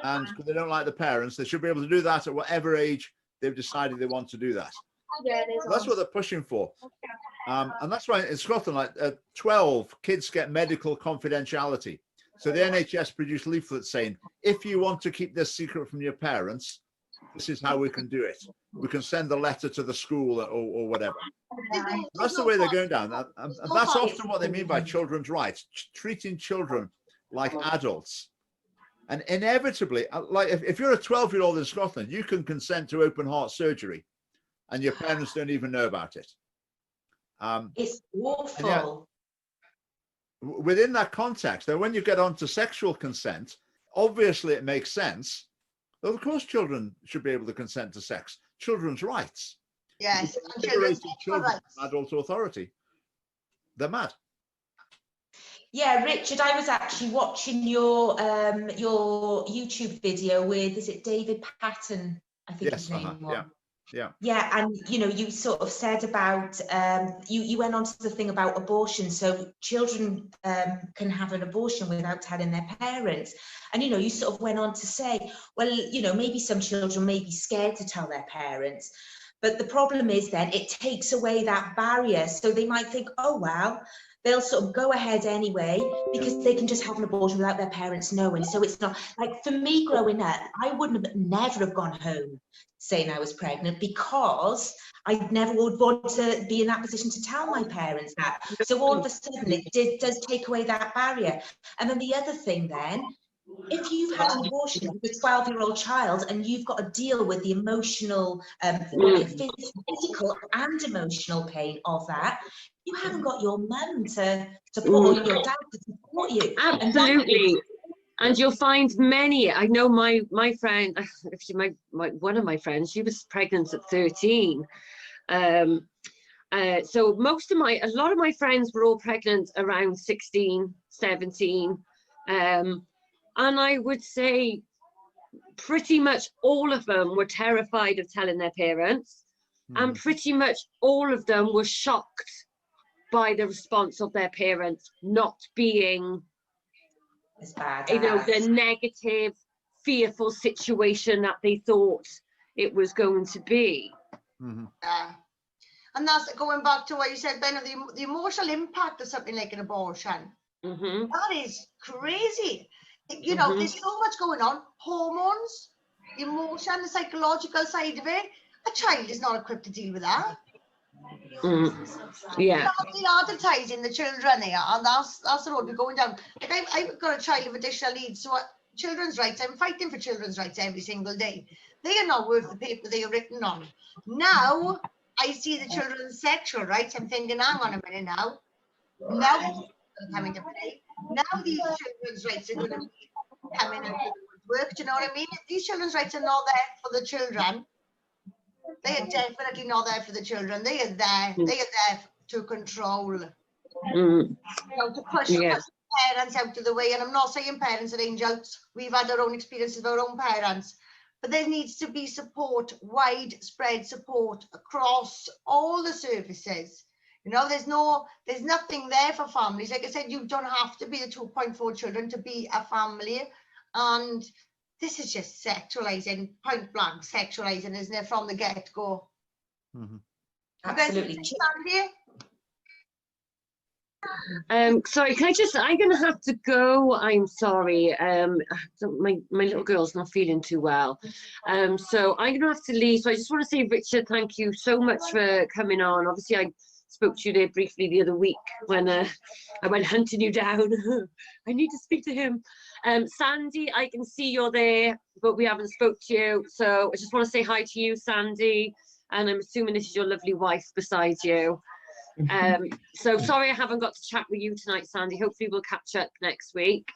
Speaker 2: and because they don't like the parents, they should be able to do that at whatever age they've decided they want to do that. So that's what they're pushing for. And that's why in Scotland, like 12 kids get medical confidentiality. So the NHS produced leaflets saying, if you want to keep this secret from your parents, this is how we can do it. We can send a letter to the school or whatever. That's the way they're going down. And that's often what they mean by children's rights, treating children like adults. And inevitably, like if you're a 12-year-old in Scotland, you can consent to open heart surgery and your parents don't even know about it.
Speaker 6: It's awful.
Speaker 2: Within that context, then when you get onto sexual consent, obviously it makes sense. Well, of course, children should be able to consent to sex. Children's rights.
Speaker 1: Yes, and children's
Speaker 2: Liberating
Speaker 1: sexual
Speaker 2: children
Speaker 1: rights.
Speaker 2: from adult authority. They're mad.
Speaker 6: Yeah, Richard, I was actually watching your YouTube video with, is it David Patton? I think his name was.
Speaker 2: Yeah. Yeah.
Speaker 6: Yeah, and you know, you sort of said about you went on to the thing about abortion. So children can have an abortion without telling their parents. And you know, you sort of went on to say, well, you know, maybe some children may be scared to tell their parents. But the problem is then it takes away that barrier. So they might think, oh well, they'll sort of go ahead anyway because they can just have an abortion without their parents knowing. So it's not like, for me growing up, I wouldn't have never have gone home saying I was pregnant because I never would want to be in that position to tell my parents that. So all of a sudden it does take away that barrier. And then the other thing then, if you've had an abortion with a 12-year-old child and you've got to deal with the emotional, physical and emotional pain of that, you haven't got your mum to support or your dad to support you.
Speaker 5: Absolutely. And you'll find many. I know my friend, actually one of my friends, she was pregnant at 13. So a lot of my friends were all pregnant around 16, 17. And I would say pretty much all of them were terrified of telling their parents. And pretty much all of them were shocked by the response of their parents not being, you know, the negative, fearful situation that they thought it was going to be.
Speaker 1: Yeah. And that's going back to what you said, Ben, the emotional impact of something like an abortion. That is crazy. You know, there's so much going on. Hormones, emotion, the psychological side of it. A child is not equipped to deal with that.
Speaker 5: Yeah.
Speaker 1: They are advertising the children there, and that's the road we're going down. Like I've got a child with additional needs, so children's rights, I'm fighting for children's rights every single day. They are not worth the paper they are written on. Now I see the children's sexual rights, I'm thinking, hang on a minute now. Now they're coming to play. Now these children's rights are going to be coming into work. Do you know what I mean? If these children's rights are not there for the children, they are definitely not there for the children. They are there to control. You know, to push parents out of the way. And I'm not saying parents are angels. We've had our own experiences with our own parents. But there needs to be support, widespread support across all the services. You know, there's nothing there for families. Like I said, you don't have to be the 2.4 children to be a family. And this is just sexualizing, point blank sexualizing, isn't it, from the get-go?
Speaker 6: Absolutely.
Speaker 5: Sorry, I'm gonna have to go. I'm sorry. My little girl's not feeling too well. So I'm gonna have to leave. So I just want to say, Richard, thank you so much for coming on. Obviously, I spoke to you there briefly the other week when I went hunting you down. I need to speak to him. Sandy, I can see you're there, but we haven't spoke to you. So I just want to say hi to you, Sandy. And I'm assuming this is your lovely wife beside you. So sorry I haven't got to chat with you tonight, Sandy. Hopefully we'll catch up next week.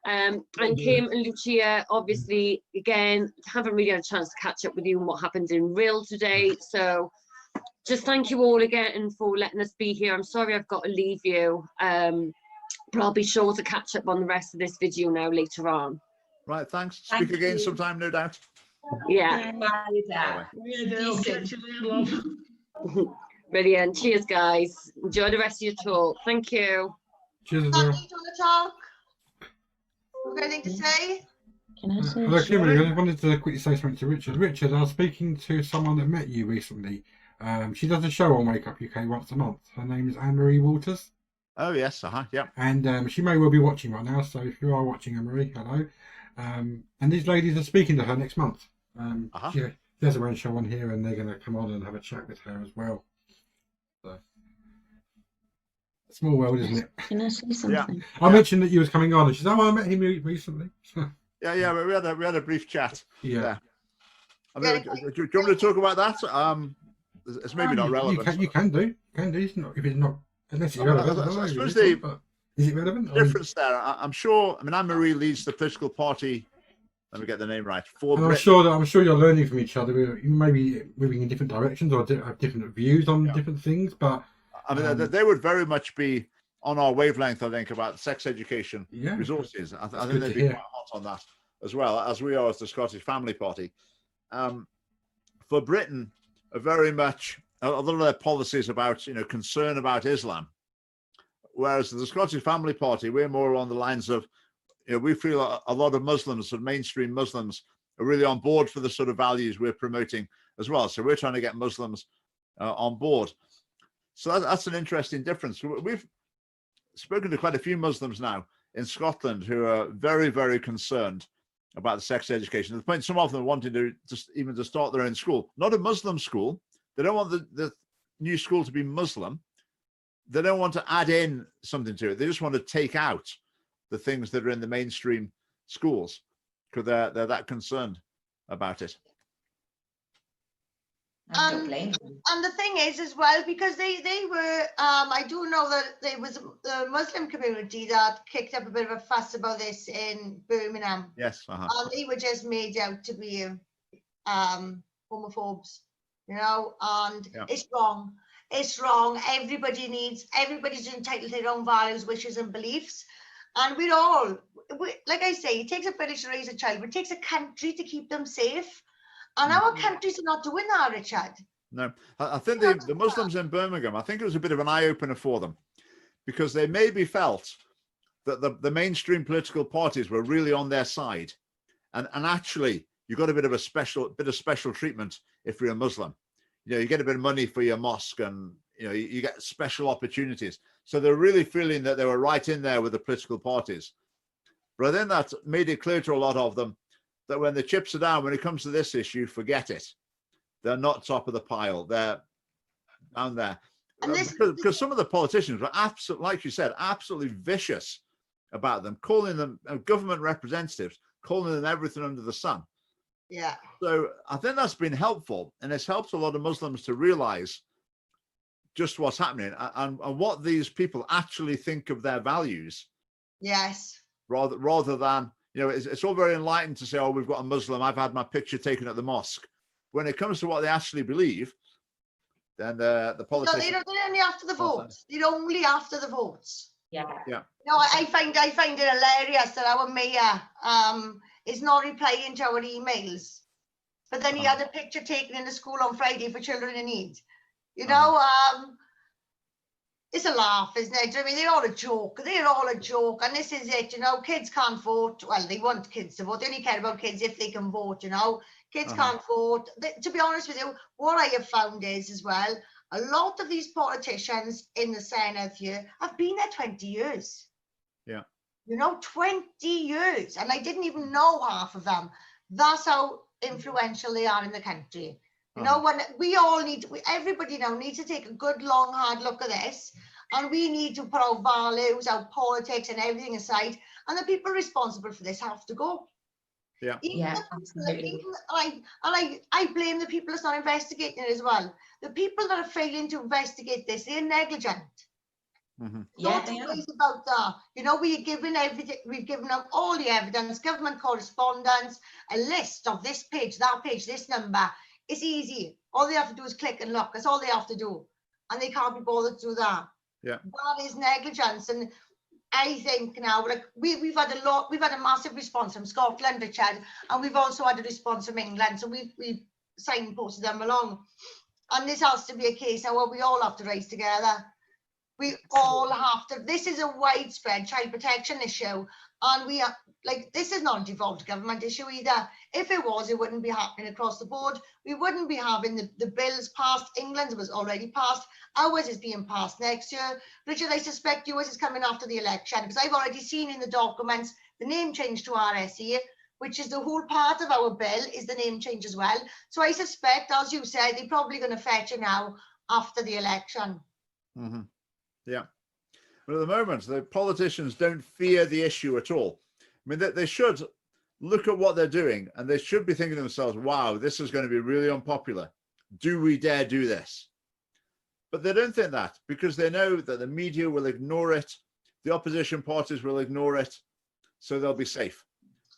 Speaker 5: And Kim and Lucia, obviously, again, haven't really had a chance to catch up with you on what happened in Rhyl today. So just thank you all again for letting us be here. I'm sorry I've got to leave you, but I'll be sure to catch up on the rest of this video now later on.
Speaker 2: Right, thanks. Speak again sometime, no doubt.
Speaker 5: Yeah. Brilliant. Cheers, guys. Enjoy the rest of your talk. Thank you.
Speaker 7: Cheers,
Speaker 1: Sandy, do you want to talk? Have you got anything to say?
Speaker 7: Hello, Kimberly. I wanted to quickly say something to Richard. Richard, I was speaking to someone that met you recently. She does a show on Wake Up UK once a month. Her name is Anne-Marie Walters.
Speaker 2: Oh, yes. Yeah.
Speaker 7: And she may well be watching right now. So if you are watching, Anne-Marie, hello. And these ladies are speaking to her next month. She has her own show on here, and they're going to come on and have a chat with her as well. So, small world, isn't it?
Speaker 8: Can I say something?
Speaker 2: Yeah.
Speaker 7: I mentioned that you was coming on, and she said, "Oh, I met him recently."
Speaker 2: Yeah. We had a brief chat.
Speaker 7: Yeah.
Speaker 2: I mean, do you want me to talk about that? It's maybe not relevant.
Speaker 7: You can do. It's not, if it's not, unless it's relevant.
Speaker 2: I suppose
Speaker 7: but is it relevant?
Speaker 2: Difference there. I'm sure. I mean, Anne-Marie leads the political party Let me get the name right. For
Speaker 7: And
Speaker 2: Britain.
Speaker 7: I'm sure you're learning from each other. You may be moving in different directions or have different views on different things, but
Speaker 2: I mean, they would very much be on our wavelength, I think, about sex education resources. I think they'd be quite hot on that as well, as we are as the Scottish Family Party. For Britain, very much a lot of their policies about, concern about Islam, whereas the Scottish Family Party, we're more along the lines of, we feel a lot of Muslims and mainstream Muslims are really on board for the sort of values we're promoting as well. So we're trying to get Muslims on board. So that's an interesting difference. We've spoken to quite a few Muslims now in Scotland who are very, very concerned about the sex education. To the point some of them wanted to just even to start their own school, not a Muslim school. They don't want the new school to be Muslim. They don't want to add in something to it. They just want to take out the things that are in the mainstream schools because they're that concerned about it.
Speaker 1: And the thing is as well, because they were, I do know that there was the Muslim community that kicked up a bit of a fuss about this in Birmingham.
Speaker 2: Yes.
Speaker 1: And they were just made out to be homophobes, and it's wrong. It's wrong. Everybody's entitled to their own values, wishes and beliefs. And we like I say, it takes a village to raise a child, but it takes a country to keep them safe. And our countries are not doing that, Richard.
Speaker 2: No, I think the Muslims in Birmingham, I think it was a bit of an eye-opener for them because they maybe felt that the mainstream political parties were really on their side. And actually, you got a bit of special treatment if you're a Muslim. You get a bit of money for your mosque and, you get special opportunities. So they're really feeling that they were right in there with the political parties. But then that made it clear to a lot of them that when the chips are down, when it comes to this issue, forget it. They're not top of the pile. They're down there. Because some of the politicians were absolutely, like you said, absolutely vicious about them, calling them government representatives, calling them everything under the sun.
Speaker 1: Yeah.
Speaker 2: So I think that's been helpful. And it's helped a lot of Muslims to realize just what's happening and what these people actually think of their values.
Speaker 1: Yes.
Speaker 2: Rather than, it's all very enlightened to say, oh, we've got a Muslim, I've had my picture taken at the mosque. When it comes to what they actually believe, then the politicians... No,
Speaker 1: they're only after the votes. They're only after the votes.
Speaker 6: Yeah.
Speaker 1: I find it hilarious that our mayor is not replying to our emails. But then he had a picture taken in the school on Friday for children in need. It's a laugh, isn't it? I mean, they're all a joke. And this is it, kids can't vote. Well, they want kids to vote. They only care about kids if they can vote, Kids can't vote. To be honest with you, what I have found is as well, a lot of these politicians in the Senate here have been there 20 years.
Speaker 2: Yeah. 20
Speaker 1: years. And I didn't even know half of them. That's how influential they are in the country. When everybody now needs to take a good, long, hard look at this, and we need to put our values, our politics, and everything aside. And the people responsible for this have to go.
Speaker 2: Yeah.
Speaker 6: Absolutely.
Speaker 1: I blame the people that's not investigating it as well. The people that are failing to investigate this, they're negligent.
Speaker 2: Mm-hmm.
Speaker 6: Yeah, they are.
Speaker 1: About that. We've given them all the evidence, government correspondence, a list of this page, that page, this number. It's easy. All they have to do is click and look. That's all they have to do. And they can't be bothered to do that.
Speaker 2: Yeah.
Speaker 1: That is negligence. And I think now, we've had a massive response from Scotland, Richard, and we've also had a response from England. So we've signposted them along. And this has to be a case now where we all have to race together. We all have to. This is a widespread child protection issue. And this is not a devolved government issue either. If it was, it wouldn't be happening across the board. We wouldn't be having the bills passed. England's was already passed. Ours is being passed next year. Richard, I suspect yours is coming after the election because I've already seen in the documents the name change to RSE, which is the whole part of our bill is the name change as well. So I suspect, as you said, they're probably going to fetch it now after the election.
Speaker 2: Mm-hmm. Yeah. But at the moment, the politicians don't fear the issue at all. I mean, they should look at what they're doing and they should be thinking to themselves, wow, this is going to be really unpopular. Do we dare do this? But they don't think that because they know that the media will ignore it. The opposition parties will ignore it. So they'll be safe.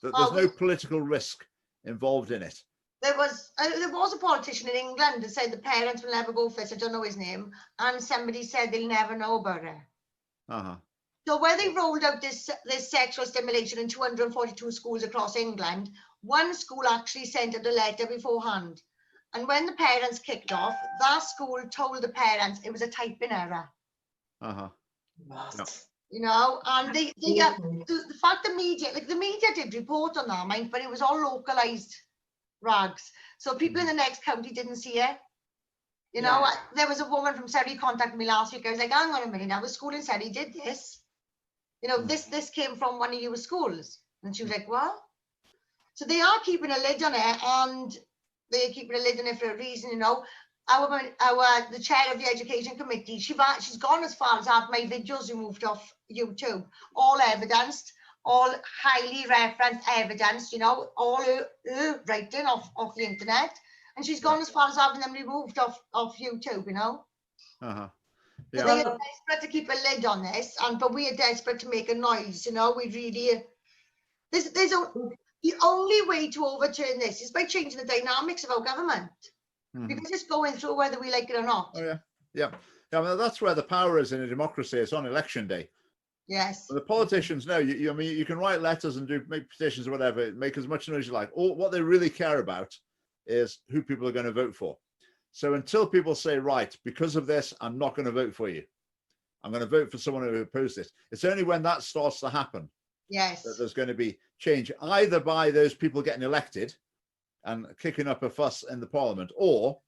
Speaker 2: There's no political risk involved in it.
Speaker 1: There was a politician in England that said the parents will never go for this. I don't know his name, and somebody said they'll never know about it. So when they rolled out this sexual stimulation in 242 schools across England, one school actually sent out a letter beforehand, and when the parents kicked off, that school told the parents it was a typing error. You know, and the fact the media did report on that, mind, but it was all localized rags. So people in the next county didn't see it. You know, there was a woman from Surrey contacted me last week. I was like, hang on a minute, now the school in Surrey did this. You know, this came from one of your schools. And she was like, what? So they are keeping a lid on it, and they're keeping a lid on it for a reason, you know. The chair of the education committee, she's gone as far as have my videos removed off YouTube, all evidenced, all highly referenced evidence, you know, all her writing off the internet, and she's gone as far as having them removed off YouTube, you know. So they are desperate to keep a lid on this, but we are desperate to make a noise, you know. We really, the only way to overturn this is by changing the dynamics of our government. Because it's going through whether we like it or not.
Speaker 2: Yeah. I mean, that's where the power is in a democracy. It's on election day.
Speaker 1: Yes.
Speaker 2: But the politicians know. I mean, you can write letters and make petitions or whatever, make as much noise as you like. What they really care about is who people are going to vote for. So until people say, right, because of this, I'm not going to vote for you, I'm going to vote for someone who opposes this, it's only when that starts to happen that there's going to be change, either by those people getting elected and kicking up a fuss in the parliament, or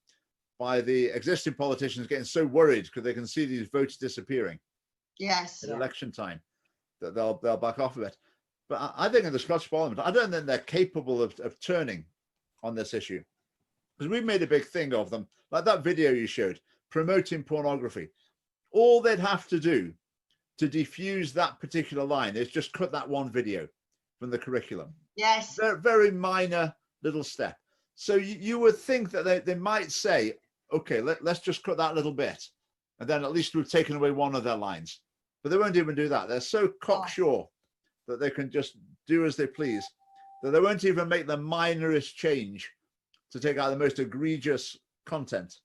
Speaker 2: by the existing politicians getting so worried because they can see these votes disappearing at election time that they'll back off of it. But I think in the Scottish Parliament, I don't think they're capable of turning on this issue, because we've made a big thing of them, like that video you showed promoting pornography. All they'd have to do to defuse that particular line is just cut that one video from the curriculum.
Speaker 1: Yes.
Speaker 2: Very, very minor little step. So you would think that they might say, okay, let's just cut that little bit, and then at least we've taken away one of their lines. But they won't even do that. They're so cocksure that they can just do as they please, that they won't even make the minorest change to take out the most egregious content.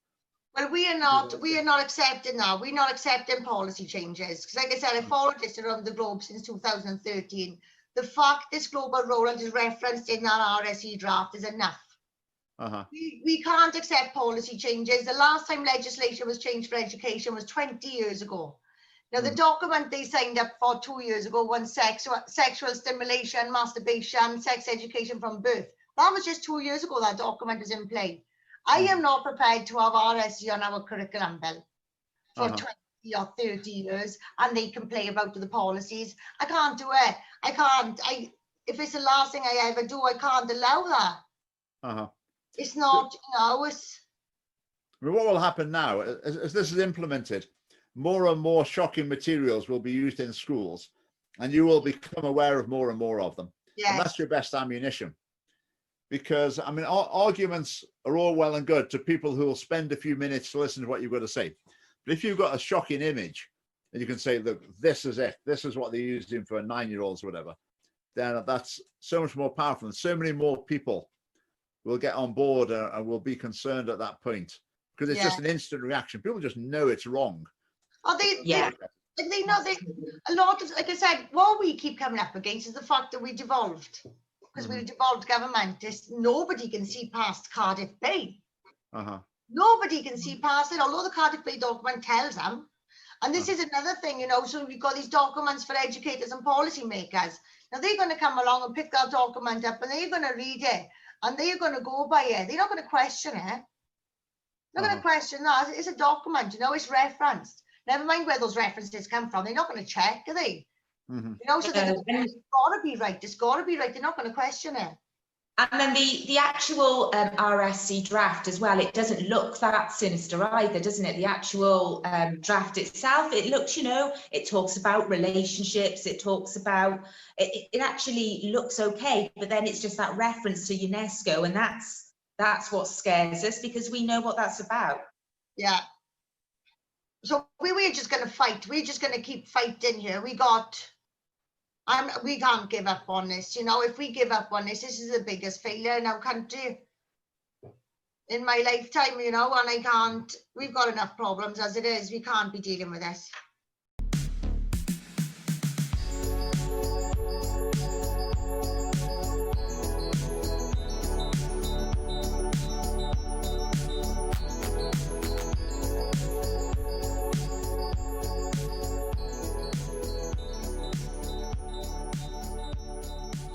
Speaker 1: Well, we are not accepting that. We're not accepting policy changes. Because like I said, I followed this around the globe since 2013. The fact this global rollout is referenced in that RSE draft is enough. We can't accept policy changes. The last time legislation was changed for education was 20 years ago. Now, the document they signed up for 2 years ago was sexual stimulation, masturbation, sex education from birth. That was just 2 years ago that document was in play. I am not prepared to have RSE on our curriculum bill for 20 or 30 years, and they can play about with the policies. I can't do it. I can't. If it's the last thing I ever do, I can't allow that. It's not, you know, it's...
Speaker 2: I mean, what will happen now, as this is implemented, more and more shocking materials will be used in schools, and you will become aware of more and more of them.
Speaker 1: Yes.
Speaker 2: And that's your best ammunition. Because, I mean, arguments are all well and good to people who will spend a few minutes to listen to what you've got to say. But if you've got a shocking image, and you can say, look, this is it, this is what they're using for 9-year-olds or whatever, then that's so much more powerful, and so many more people will get on board and will be concerned at that point, because it's just an instant reaction. People just know it's wrong.
Speaker 1: Oh, they know. A lot of, like I said, what we keep coming up against is the fact that we devolved, because we're a devolved government. Nobody can see past Cardiff Bay. Nobody can see past it, although the Cardiff Bay document tells them. And this is another thing, you know, so we've got these documents for educators and policymakers. Now they're going to come along and pick that document up, and they're going to read it, and they're going to go by it. They're not going to question it. They're going to question that. It's a document, you know, it's referenced. Never mind where those references come from. They're not going to check, are they? You know, so it's got to be right. It's got to be right. They're not going to question it.
Speaker 6: And then the actual RSC draft as well, it doesn't look that sinister either, doesn't it? The actual draft itself, it looks, you know, it talks about relationships, it talks about, it actually looks okay, but then it's just that reference to UNESCO, and that's what scares us, because we know what that's about.
Speaker 1: Yeah. So we're just going to fight. We're just going to keep fighting here. We got We can't give up on this. You know, if we give up on this, this is the biggest failure in our country in my lifetime, you know, and we've got enough problems as it is. We can't be dealing with this.